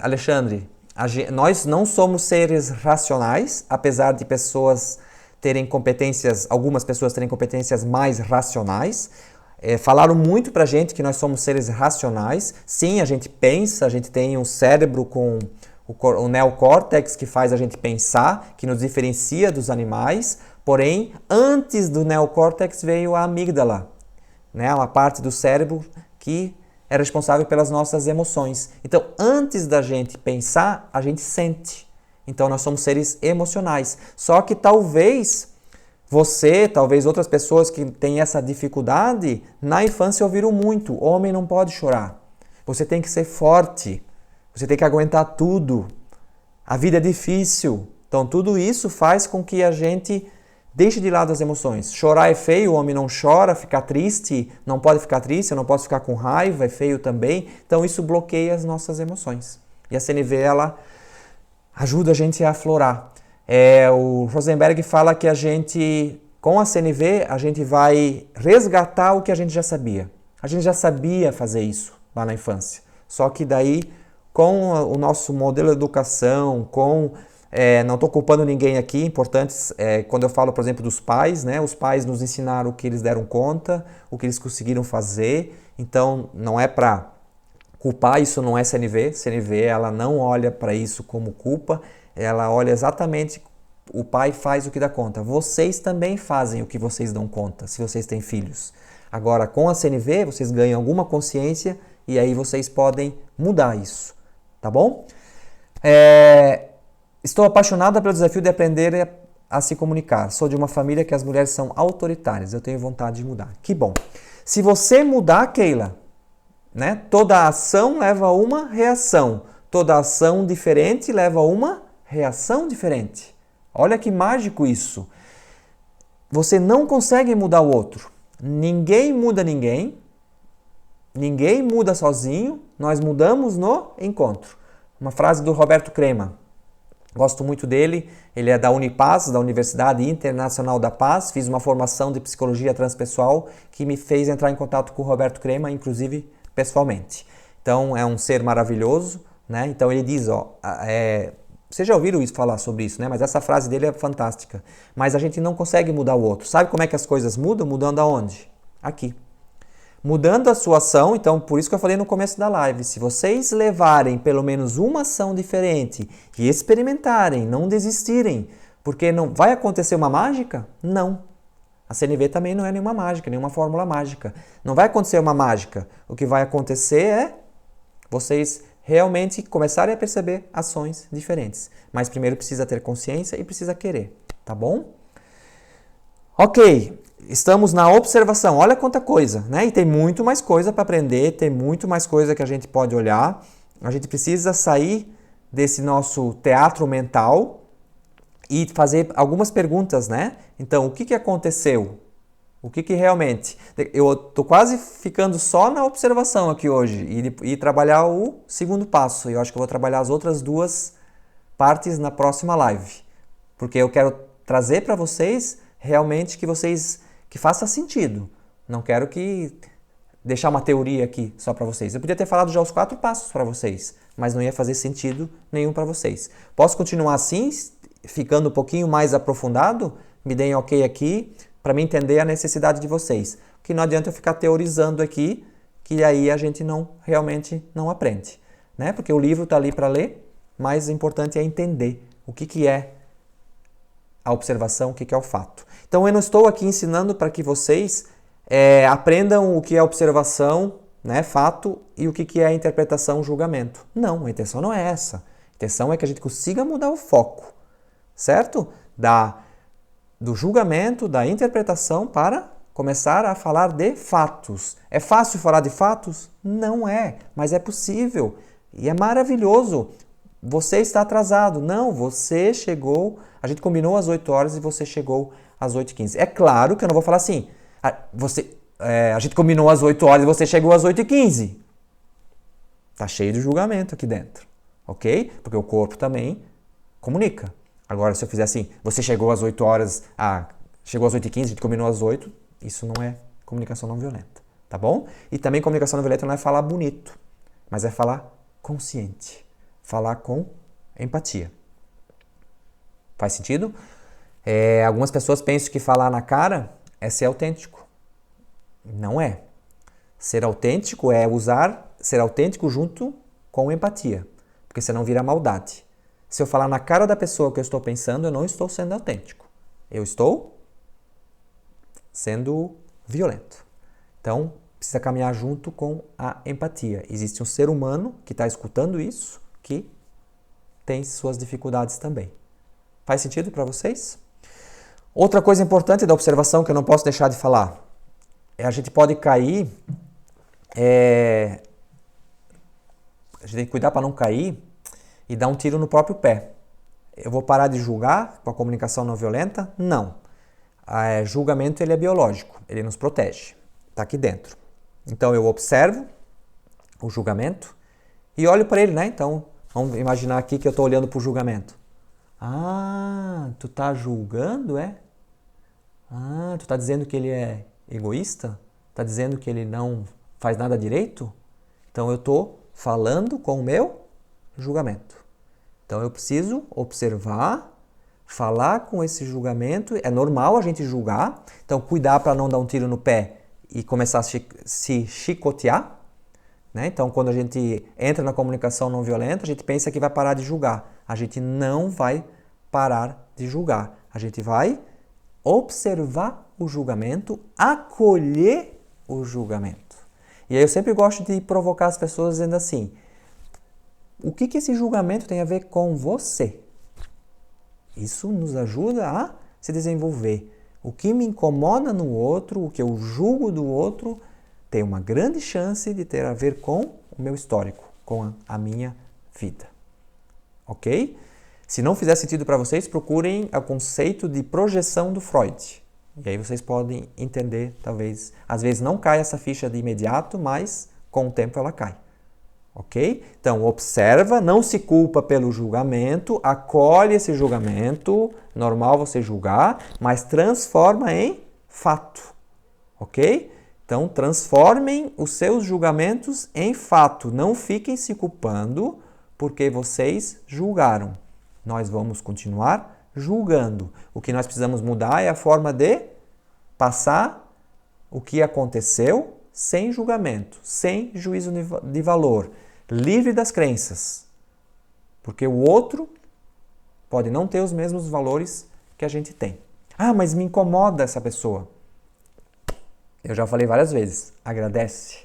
Alexandre, nós não somos seres racionais, apesar de pessoas terem competências, algumas pessoas terem competências mais racionais. Falaram muito pra gente que nós somos seres racionais. Sim, a gente pensa, a gente tem um cérebro com o neocórtex que faz a gente pensar, que nos diferencia dos animais. Porém, antes do neocórtex veio a amígdala, né? Uma parte do cérebro que é responsável pelas nossas emoções. Então, antes da gente pensar, a gente sente. Então, nós somos seres emocionais. Só que talvez você, talvez outras pessoas que têm essa dificuldade, na infância ouviram muito, homem não pode chorar. Você tem que ser forte. Você tem que aguentar tudo. A vida é difícil. Então, tudo isso faz com que a gente deixe de lado as emoções. Chorar é feio, o homem não chora, ficar triste, não pode ficar triste, eu não posso ficar com raiva, é feio também. Então isso bloqueia as nossas emoções. E a CNV, ela ajuda a gente a aflorar. O Rosenberg fala que a gente, com a CNV, a gente vai resgatar o que a gente já sabia. A gente já sabia fazer isso lá na infância. Só que daí, com o nosso modelo de educação, não estou culpando ninguém aqui, importante, quando eu falo, por exemplo, dos pais, né? Os pais nos ensinaram o que eles deram conta, o que eles conseguiram fazer, então não é para culpar, isso não é CNV. CNV, ela não olha para isso como culpa, ela olha exatamente, o pai faz o que dá conta. Vocês também fazem o que vocês dão conta, se vocês têm filhos. Agora, com a CNV, vocês ganham alguma consciência e aí vocês podem mudar isso, tá bom? Estou apaixonada pelo desafio de aprender a se comunicar. Sou de uma família que as mulheres são autoritárias. Eu tenho vontade de mudar. Que bom. Se você mudar, Keila, né? Toda ação leva a uma reação. Toda ação diferente leva a uma reação diferente. Olha que mágico isso. Você não consegue mudar o outro. Ninguém muda ninguém. Ninguém muda sozinho. Nós mudamos no encontro. Uma frase do Roberto Crema. Gosto muito dele, ele é da Unipaz, da Universidade Internacional da Paz, fiz uma formação de psicologia transpessoal que me fez entrar em contato com o Roberto Crema, inclusive pessoalmente. Então é um ser maravilhoso, né? Então ele diz, vocês já ouviram falar sobre isso, né? Mas essa frase dele é fantástica. Mas a gente não consegue mudar o outro. Sabe como é que as coisas mudam? Mudando aonde? Aqui. Mudando a sua ação, então por isso que eu falei no começo da live, se vocês levarem pelo menos uma ação diferente e experimentarem, não desistirem, porque não vai acontecer uma mágica? Não. A CNV também não é nenhuma mágica, nenhuma fórmula mágica. Não vai acontecer uma mágica. O que vai acontecer é vocês realmente começarem a perceber ações diferentes. Mas primeiro precisa ter consciência e precisa querer, tá bom? Ok. Estamos na observação, olha quanta coisa, né? E tem muito mais coisa para aprender, tem muito mais coisa que a gente pode olhar. A gente precisa sair desse nosso teatro mental e fazer algumas perguntas, né? Então, o que aconteceu? O que realmente... Eu estou quase ficando só na observação aqui hoje e trabalhar o segundo passo. Eu acho que eu vou trabalhar as outras 2 partes na próxima live. Porque eu quero trazer para vocês realmente que faça sentido. Não quero deixar uma teoria aqui só para vocês. Eu podia ter falado já os 4 passos para vocês, mas não ia fazer sentido nenhum para vocês. Posso continuar assim, ficando um pouquinho mais aprofundado? Me deem ok aqui, para me entender a necessidade de vocês. Porque não adianta eu ficar teorizando aqui, que aí a gente realmente não aprende. Né? Porque o livro está ali para ler, mas o importante é entender o que é a observação, o que é o fato. Então eu não estou aqui ensinando para que vocês aprendam o que é observação, né, fato, e o que é interpretação, julgamento. Não, a intenção não é essa. A intenção é que a gente consiga mudar o foco, certo? Do julgamento, da interpretação, para começar a falar de fatos. É fácil falar de fatos? Não é, mas é possível. E é maravilhoso. Você está atrasado. Não, você chegou... A gente combinou às 8 horas e você chegou às 8h15. É claro que eu não vou falar assim... A gente combinou às 8 horas e você chegou às 8h15. Tá cheio de julgamento aqui dentro, ok? Porque o corpo também comunica. Agora, se eu fizer assim, você chegou às 8 horas, chegou às 8h15, a gente combinou às 8, isso não é comunicação não violenta, tá bom? E também comunicação não violenta não é falar bonito, mas é falar consciente, falar com empatia. Faz sentido? Algumas pessoas pensam que falar na cara é ser autêntico. Não é. Ser autêntico é ser autêntico junto com empatia, porque senão vira maldade. Se eu falar na cara da pessoa o que eu estou pensando, eu não estou sendo autêntico. Eu estou sendo violento. Então, precisa caminhar junto com a empatia. Existe um ser humano que está escutando isso, que tem suas dificuldades também. Faz sentido para vocês? Outra coisa importante da observação que eu não posso deixar de falar. A gente pode cair... A gente tem que cuidar para não cair e dar um tiro no próprio pé. Eu vou parar de julgar com a comunicação não violenta? Não. Julgamento ele é biológico, ele nos protege. Está aqui dentro. Então eu observo o julgamento e olho para ele, né? Então, vamos imaginar aqui que eu estou olhando para o julgamento. Tu está julgando, é? Tu está dizendo que ele é egoísta? Está dizendo que ele não faz nada direito? Então eu estou falando com o meu julgamento. Então eu preciso observar, falar com esse julgamento. É normal a gente julgar. Então cuidar para não dar um tiro no pé e começar a se chicotear. Né? Então quando a gente entra na comunicação não violenta, a gente pensa que vai parar de julgar. A gente não vai parar de julgar. A gente vai observar o julgamento, acolher o julgamento. E aí eu sempre gosto de provocar as pessoas dizendo assim, o que esse julgamento tem a ver com você? Isso nos ajuda a se desenvolver. O que me incomoda no outro, o que eu julgo do outro, tem uma grande chance de ter a ver com o meu histórico, com a minha vida. Ok? Se não fizer sentido para vocês, procurem o conceito de projeção do Freud. E aí vocês podem entender, talvez, às vezes não cai essa ficha de imediato, mas com o tempo ela cai. Ok? Então, observa, não se culpa pelo julgamento, acolhe esse julgamento, normal você julgar, mas transforma em fato. Ok? Então, transformem os seus julgamentos em fato. Não fiquem se culpando porque vocês julgaram. Nós vamos continuar julgando. O que nós precisamos mudar é a forma de passar o que aconteceu sem julgamento, sem juízo de valor, livre das crenças. Porque o outro pode não ter os mesmos valores que a gente tem. Mas me incomoda essa pessoa. Eu já falei várias vezes, agradece.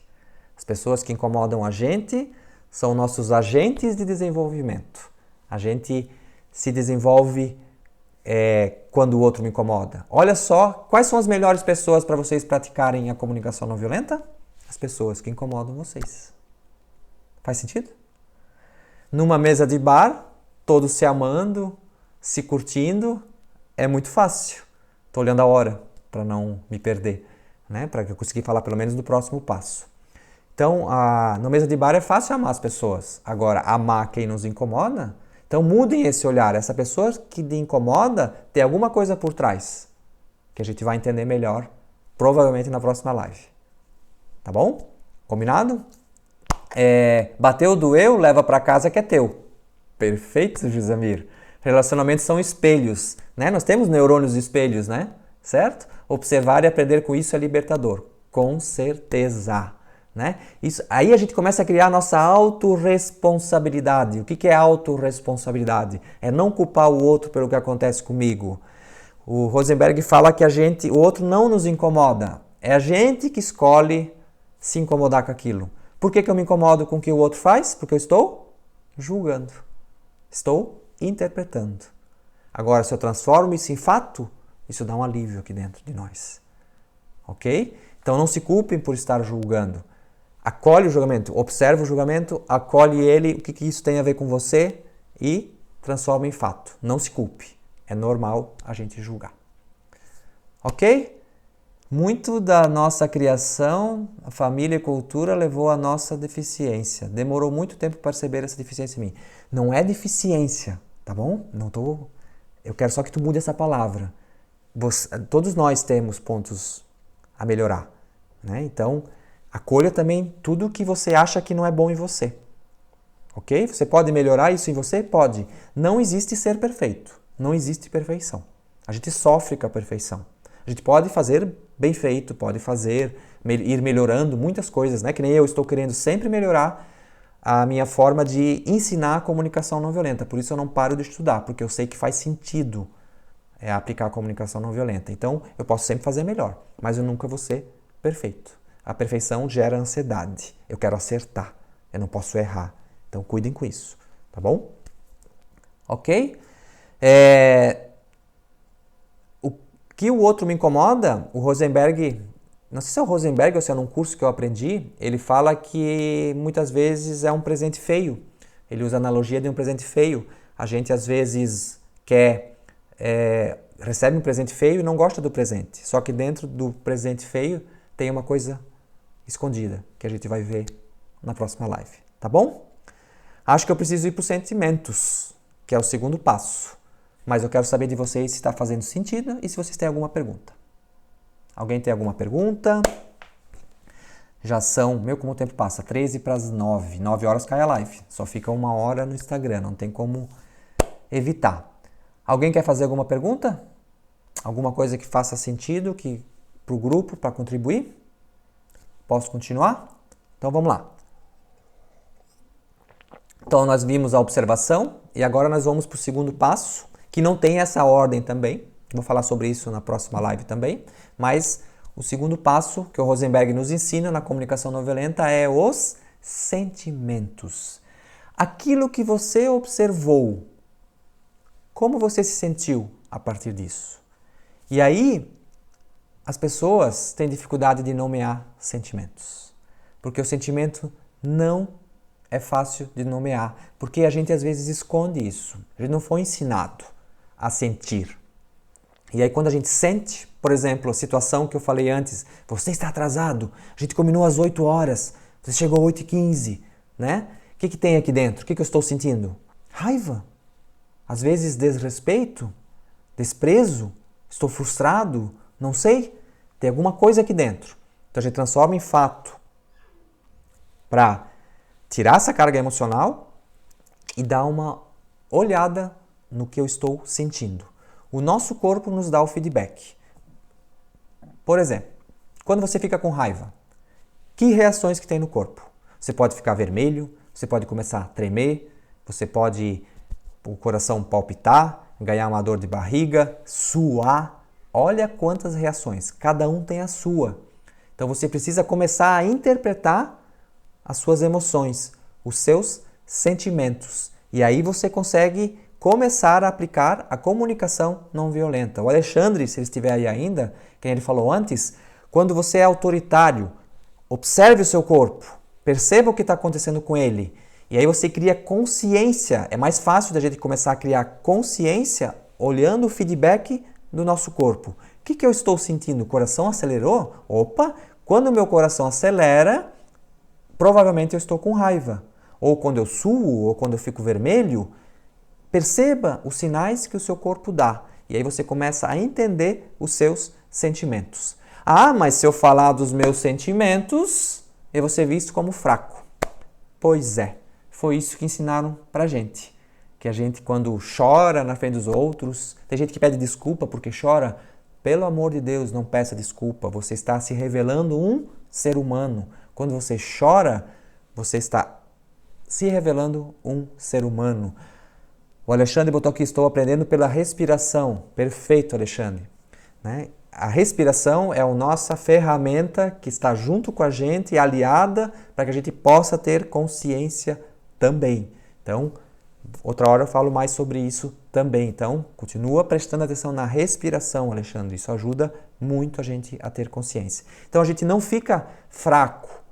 As pessoas que incomodam a gente são nossos agentes de desenvolvimento. A gente se desenvolve quando o outro me incomoda. Olha só, quais são as melhores pessoas para vocês praticarem a comunicação não violenta? As pessoas que incomodam vocês. Faz sentido? Numa mesa de bar, todos se amando, se curtindo, é muito fácil. Estou olhando a hora para não me perder, né? Para que eu consiga falar pelo menos do próximo passo. Então, na mesa de bar é fácil amar as pessoas. Agora, amar quem nos incomoda... Então mudem esse olhar. Essa pessoa que te incomoda tem alguma coisa por trás que a gente vai entender melhor, provavelmente na próxima live. Tá bom? Combinado? Bateu, doeu, leva para casa que é teu. Perfeito, Josamir. Relacionamentos são espelhos, né? Nós temos neurônios espelhos, né? Certo? Observar e aprender com isso é libertador. Com certeza. Né? Aí a gente começa a criar a nossa autorresponsabilidade. O que é autorresponsabilidade? É não culpar o outro pelo que acontece comigo. O Rosenberg fala que o outro não nos incomoda. É a gente que escolhe se incomodar com aquilo. Por que eu me incomodo com o que o outro faz? Porque eu estou julgando. Estou interpretando. Agora, se eu transformo isso em fato, isso dá um alívio aqui dentro de nós. Ok? Então não se culpem por estar julgando. Acolhe o julgamento, observa o julgamento, acolhe ele, o que isso tem a ver com você e transforma em fato. Não se culpe. É normal a gente julgar. Ok? Muito da nossa criação, a família e a cultura levou à nossa deficiência. Demorou muito tempo para perceber essa deficiência em mim. Não é deficiência, tá bom? Eu quero só que tu mude essa palavra. Todos nós temos pontos a melhorar, né? Então, acolha também tudo que você acha que não é bom em você. Ok? Você pode melhorar isso em você? Pode. Não existe ser perfeito. Não existe perfeição. A gente sofre com a perfeição. A gente pode fazer bem feito, pode ir melhorando muitas coisas, né? Que nem eu estou querendo sempre melhorar a minha forma de ensinar a comunicação não violenta. Por isso eu não paro de estudar, porque eu sei que faz sentido aplicar a comunicação não violenta. Então, eu posso sempre fazer melhor, mas eu nunca vou ser perfeito. A perfeição gera ansiedade. Eu quero acertar, eu não posso errar. Então, cuidem com isso, tá bom? Ok? O que o outro me incomoda, o Rosenberg, não sei se é o Rosenberg ou se é num curso que eu aprendi, ele fala que muitas vezes é um presente feio. Ele usa a analogia de um presente feio. A gente às vezes recebe um presente feio e não gosta do presente. Só que dentro do presente feio tem uma coisa escondida que a gente vai ver na próxima live, tá bom? Acho que eu preciso ir para os sentimentos, que é o segundo passo. Mas eu quero saber de vocês se está fazendo sentido e se vocês têm alguma pergunta. Alguém tem alguma pergunta? Já são, como o tempo passa, 13 para as 9. 9 horas cai a live. Só fica 1 hora no Instagram, não tem como evitar. Alguém quer fazer alguma pergunta? Alguma coisa que faça sentido para o grupo, para contribuir? Posso continuar? Então vamos lá. Então nós vimos a observação e agora nós vamos para o segundo passo, que não tem essa ordem também. Vou falar sobre isso na próxima live também. Mas o segundo passo que o Rosenberg nos ensina na comunicação não violenta é os sentimentos. Aquilo que você observou, como você se sentiu a partir disso? E aí, as pessoas têm dificuldade de nomear sentimentos. Porque o sentimento não é fácil de nomear. Porque a gente às vezes esconde isso. A gente não foi ensinado a sentir. E aí quando a gente sente, por exemplo, a situação que eu falei antes, você está atrasado, a gente combinou às 8 horas, você chegou às 8h15, né? O que tem aqui dentro? O que eu estou sentindo? Raiva. Às vezes desrespeito, desprezo, estou frustrado, não sei. Tem alguma coisa aqui dentro. Então a gente transforma em fato para tirar essa carga emocional e dar uma olhada no que eu estou sentindo. O nosso corpo nos dá o feedback. Por exemplo, quando você fica com raiva, que reações que tem no corpo? Você pode ficar vermelho, você pode começar a tremer, você pode o coração palpitar, ganhar uma dor de barriga, suar. Olha quantas reações, cada um tem a sua. Então você precisa começar a interpretar as suas emoções, os seus sentimentos. E aí você consegue começar a aplicar a comunicação não violenta. O Alexandre, se ele estiver aí ainda, quem ele falou antes, quando você é autoritário, observe o seu corpo, perceba o que está acontecendo com ele. E aí você cria consciência. É mais fácil da gente começar a criar consciência olhando o feedback do nosso corpo. O que eu estou sentindo? O coração acelerou? Opa! Quando o meu coração acelera, provavelmente eu estou com raiva. Ou quando eu suo, ou quando eu fico vermelho, perceba os sinais que o seu corpo dá. E aí você começa a entender os seus sentimentos. Ah, mas se eu falar dos meus sentimentos, eu vou ser visto como fraco. Pois é, foi isso que ensinaram pra gente. Que a gente, quando chora na frente dos outros, tem gente que pede desculpa porque chora. Pelo amor de Deus, não peça desculpa. Você está se revelando um ser humano. Quando você chora, você está se revelando um ser humano. O Alexandre botou aqui, estou aprendendo pela respiração. Perfeito, Alexandre. Né? a respiração é a nossa ferramenta que está junto com a gente, aliada, para que a gente possa ter consciência também. Então, outra hora eu falo mais sobre isso também. Então, continua prestando atenção na respiração, Alexandre. Isso ajuda muito a gente a ter consciência. Então, a gente não fica fraco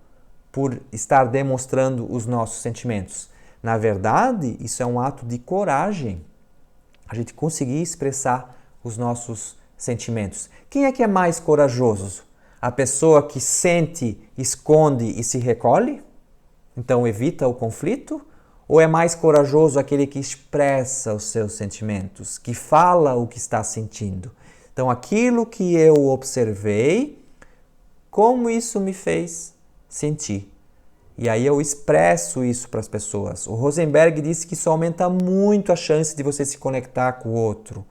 por estar demonstrando os nossos sentimentos. Na verdade, isso é um ato de coragem. A gente conseguir expressar os nossos sentimentos. Quem é que é mais corajoso? A pessoa que sente, esconde e se recolhe? Então evita o conflito? Ou é mais corajoso aquele que expressa os seus sentimentos, que fala o que está sentindo? Então aquilo que eu observei, como isso me fez sentir? E aí eu expresso isso para as pessoas. O Rosenberg disse que isso aumenta muito a chance de você se conectar com o outro.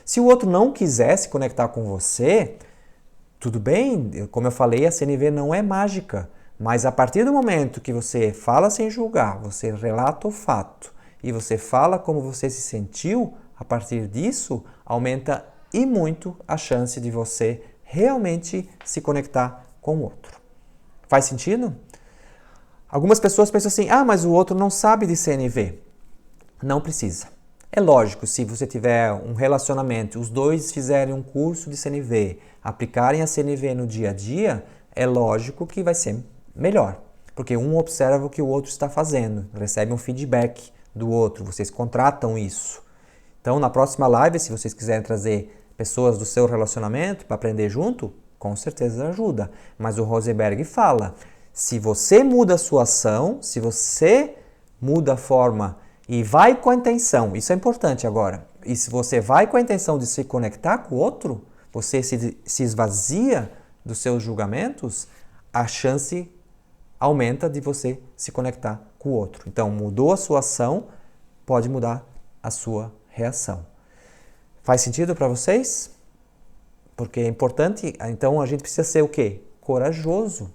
Se o outro não quiser se conectar com você, tudo bem, como eu falei, a CNV não é mágica, mas a partir do momento que você fala sem julgar, você relata o fato e você fala como você se sentiu, a partir disso aumenta e muito a chance de você realmente se conectar com o outro. Faz sentido? Algumas pessoas pensam assim, mas o outro não sabe de CNV. Não precisa. É lógico, se você tiver um relacionamento, os dois fizerem um curso de CNV, aplicarem a CNV no dia a dia, é lógico que vai ser melhor. Porque um observa o que o outro está fazendo, recebe um feedback do outro, vocês contratam isso. Então, na próxima live, se vocês quiserem trazer pessoas do seu relacionamento para aprender junto, com certeza ajuda. Mas o Rosenberg fala, se você muda a sua ação, se você muda a forma e vai com a intenção, isso é importante agora, e se você vai com a intenção de se conectar com o outro, você se esvazia dos seus julgamentos, a chance aumenta de você se conectar com o outro. Então, mudou a sua ação, pode mudar a sua reação. Faz sentido para vocês? Porque é importante, então a gente precisa ser o quê? Corajoso,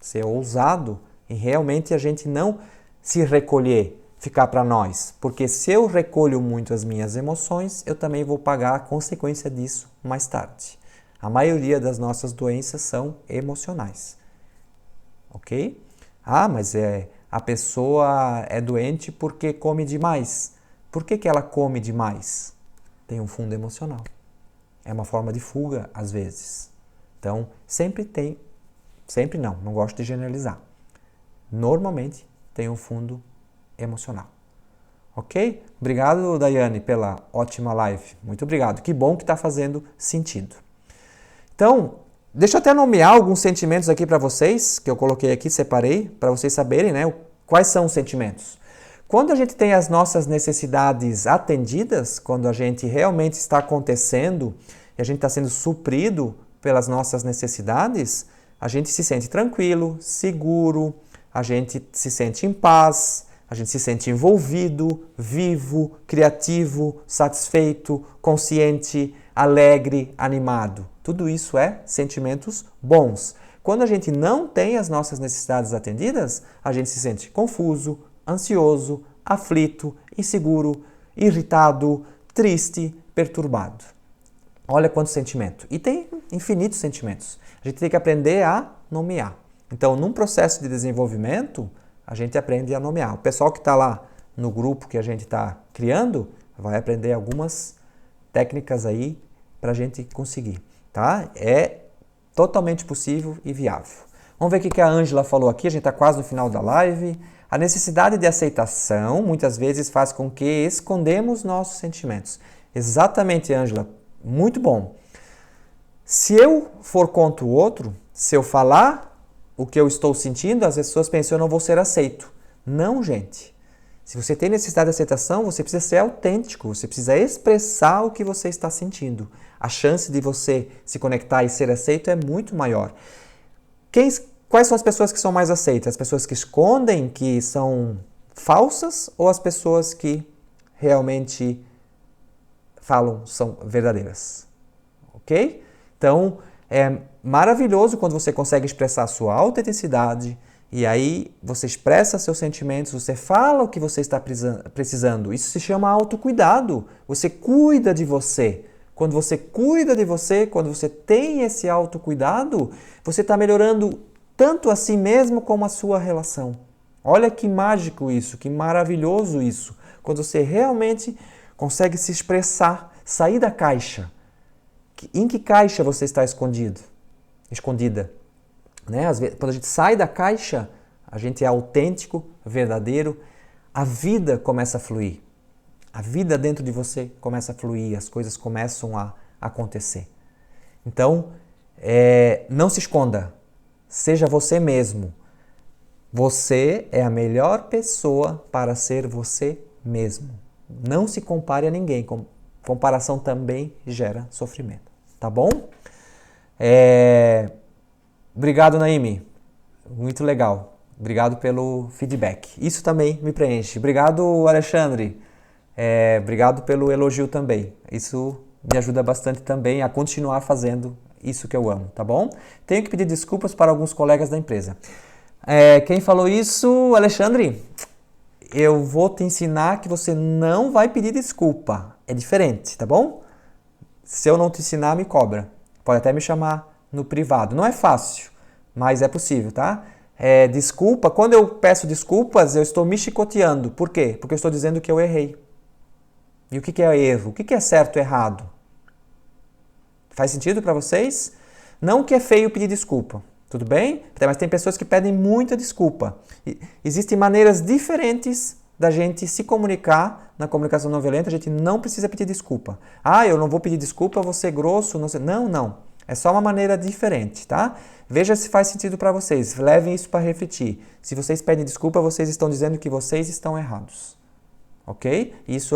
ser ousado e realmente a gente não se recolher, ficar para nós. Porque se eu recolho muito as minhas emoções, eu também vou pagar a consequência disso mais tarde. A maioria das nossas doenças são emocionais. Ok? Mas a pessoa é doente porque come demais. Por que ela come demais? Tem um fundo emocional. É uma forma de fuga, às vezes. Então, sempre não gosto de generalizar. Normalmente tem um fundo emocional. Ok? Obrigado, Daiane, pela ótima live. Muito obrigado. Que bom que está fazendo sentido. Então, deixa eu até nomear alguns sentimentos aqui para vocês, que eu coloquei aqui, separei, para vocês saberem, né, quais são os sentimentos. Quando a gente tem as nossas necessidades atendidas, quando a gente realmente está acontecendo e a gente está sendo suprido pelas nossas necessidades, a gente se sente tranquilo, seguro, a gente se sente em paz, a gente se sente envolvido, vivo, criativo, satisfeito, consciente, alegre, animado. Tudo isso é sentimentos bons. Quando a gente não tem as nossas necessidades atendidas, a gente se sente confuso, ansioso, aflito, inseguro, irritado, triste, perturbado. Olha quanto sentimento. E tem infinitos sentimentos. A gente tem que aprender a nomear. Então, num processo de desenvolvimento, a gente aprende a nomear. O pessoal que está lá no grupo que a gente está criando vai aprender algumas técnicas aí para a gente conseguir. Tá? É totalmente possível e viável. Vamos ver o que a Ângela falou aqui. A gente está quase no final da live. A necessidade de aceitação muitas vezes faz com que escondemos nossos sentimentos. Exatamente, Ângela. Muito bom. Se eu for contra o outro, se eu falar o que eu estou sentindo, as pessoas pensam que eu não vou ser aceito. Não, gente. Se você tem necessidade de aceitação, você precisa ser autêntico, você precisa expressar o que você está sentindo. A chance de você se conectar e ser aceito é muito maior. Quais são as pessoas que são mais aceitas? As pessoas que escondem, que são falsas, ou as pessoas que realmente falam são verdadeiras? Ok? Então, é maravilhoso quando você consegue expressar a sua autenticidade e aí você expressa seus sentimentos, você fala o que você está precisando. Isso se chama autocuidado. Você cuida de você Quando você cuida de você, quando você tem esse autocuidado, você está melhorando tanto a si mesmo como a sua relação. Olha que mágico isso, que maravilhoso isso. Quando você realmente consegue se expressar, sair da caixa. Em que caixa você está escondido? Escondida? Né? Às vezes, quando a gente sai da caixa, a gente é autêntico, verdadeiro, a vida começa a fluir. A vida dentro de você começa a fluir, as coisas começam a acontecer. Então, não se esconda, seja você mesmo. Você é a melhor pessoa para ser você mesmo. Não se compare a ninguém, comparação também gera sofrimento, tá bom? Obrigado, Naime, muito legal. Obrigado pelo feedback. Isso também me preenche. Obrigado, Alexandre. Obrigado pelo elogio também. Isso me ajuda bastante também a continuar fazendo isso que eu amo, tá bom? Tenho que pedir desculpas para alguns colegas da empresa. Quem falou isso, Alexandre? Eu vou te ensinar que você não vai pedir desculpa. É diferente, tá bom? Se eu não te ensinar, me cobra. Pode até me chamar no privado. Não é fácil, mas é possível, tá? Desculpa, quando eu peço desculpas, eu estou me chicoteando. Por quê? Porque eu estou dizendo que eu errei. E o que é erro? O que é certo e errado? Faz sentido para vocês? Não que é feio pedir desculpa, tudo bem? Mas tem pessoas que pedem muita desculpa. Existem maneiras diferentes da gente se comunicar na comunicação não violenta. A gente não precisa pedir desculpa. Eu não vou pedir desculpa, eu vou ser grosso. Não. É só uma maneira diferente, tá? Veja se faz sentido para vocês. Levem isso para refletir. Se vocês pedem desculpa, vocês estão dizendo que vocês estão errados. Ok? Isso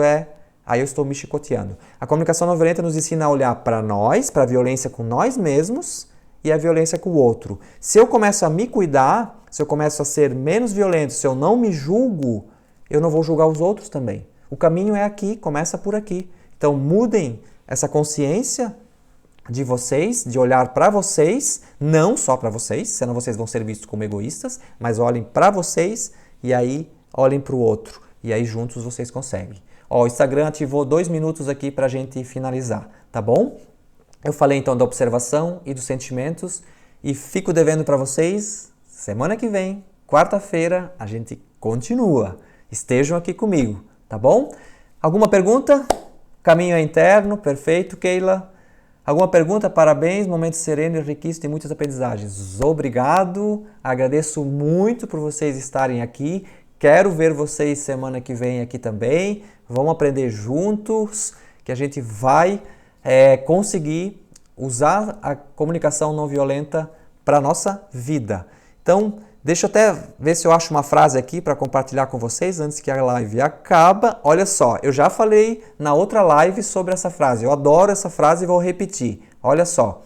Aí eu estou me chicoteando. A comunicação não violenta nos ensina a olhar para nós, para a violência com nós mesmos e a violência com o outro. Se eu começo a me cuidar, se eu começo a ser menos violento, se eu não me julgo, eu não vou julgar os outros também. O caminho é aqui, começa por aqui. Então mudem essa consciência de vocês, de olhar para vocês, não só para vocês, senão vocês vão ser vistos como egoístas, mas olhem para vocês e aí olhem para o outro. E aí juntos vocês conseguem. O Instagram ativou 2 minutos aqui para a gente finalizar, tá bom? Eu falei então da observação e dos sentimentos e fico devendo para vocês, semana que vem, quarta-feira, a gente continua. Estejam aqui comigo, tá bom? Alguma pergunta? Caminho é interno, perfeito, Keila. Alguma pergunta? Parabéns, momento sereno e riquíssimo, tem muitas aprendizagens. Obrigado, agradeço muito por vocês estarem aqui. Quero ver vocês semana que vem aqui também. Vamos aprender juntos, que a gente vai conseguir usar a comunicação não violenta para a nossa vida. Então, deixa eu até ver se eu acho uma frase aqui para compartilhar com vocês antes que a live acabe. Olha só, eu já falei na outra live sobre essa frase. Eu adoro essa frase e vou repetir. Olha só,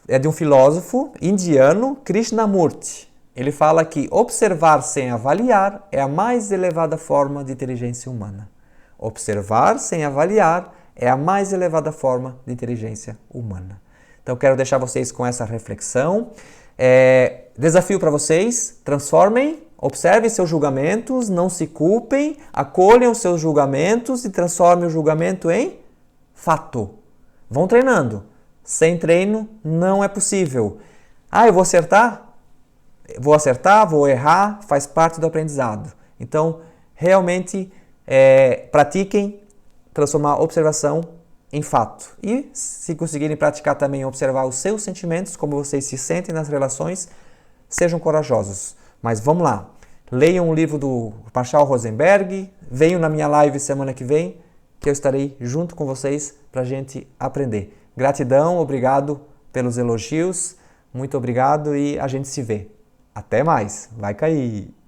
é de um filósofo indiano, Krishnamurti. Ele fala que observar sem avaliar é a mais elevada forma de inteligência humana. Observar sem avaliar é a mais elevada forma de inteligência humana. Então, quero deixar vocês com essa reflexão. Desafio para vocês, transformem, observem seus julgamentos, não se culpem, acolham seus julgamentos e transformem o julgamento em fato. Vão treinando. Sem treino, não é possível. Eu vou acertar? Vou acertar, vou errar, faz parte do aprendizado. Então, realmente, pratiquem transformar a observação em fato. E, se conseguirem praticar também observar os seus sentimentos, como vocês se sentem nas relações, sejam corajosos. Mas vamos lá. Leiam o livro do Marshall Rosenberg, venham na minha live semana que vem, que eu estarei junto com vocês para a gente aprender. Gratidão, obrigado pelos elogios, muito obrigado e a gente se vê. Até mais, vai cair!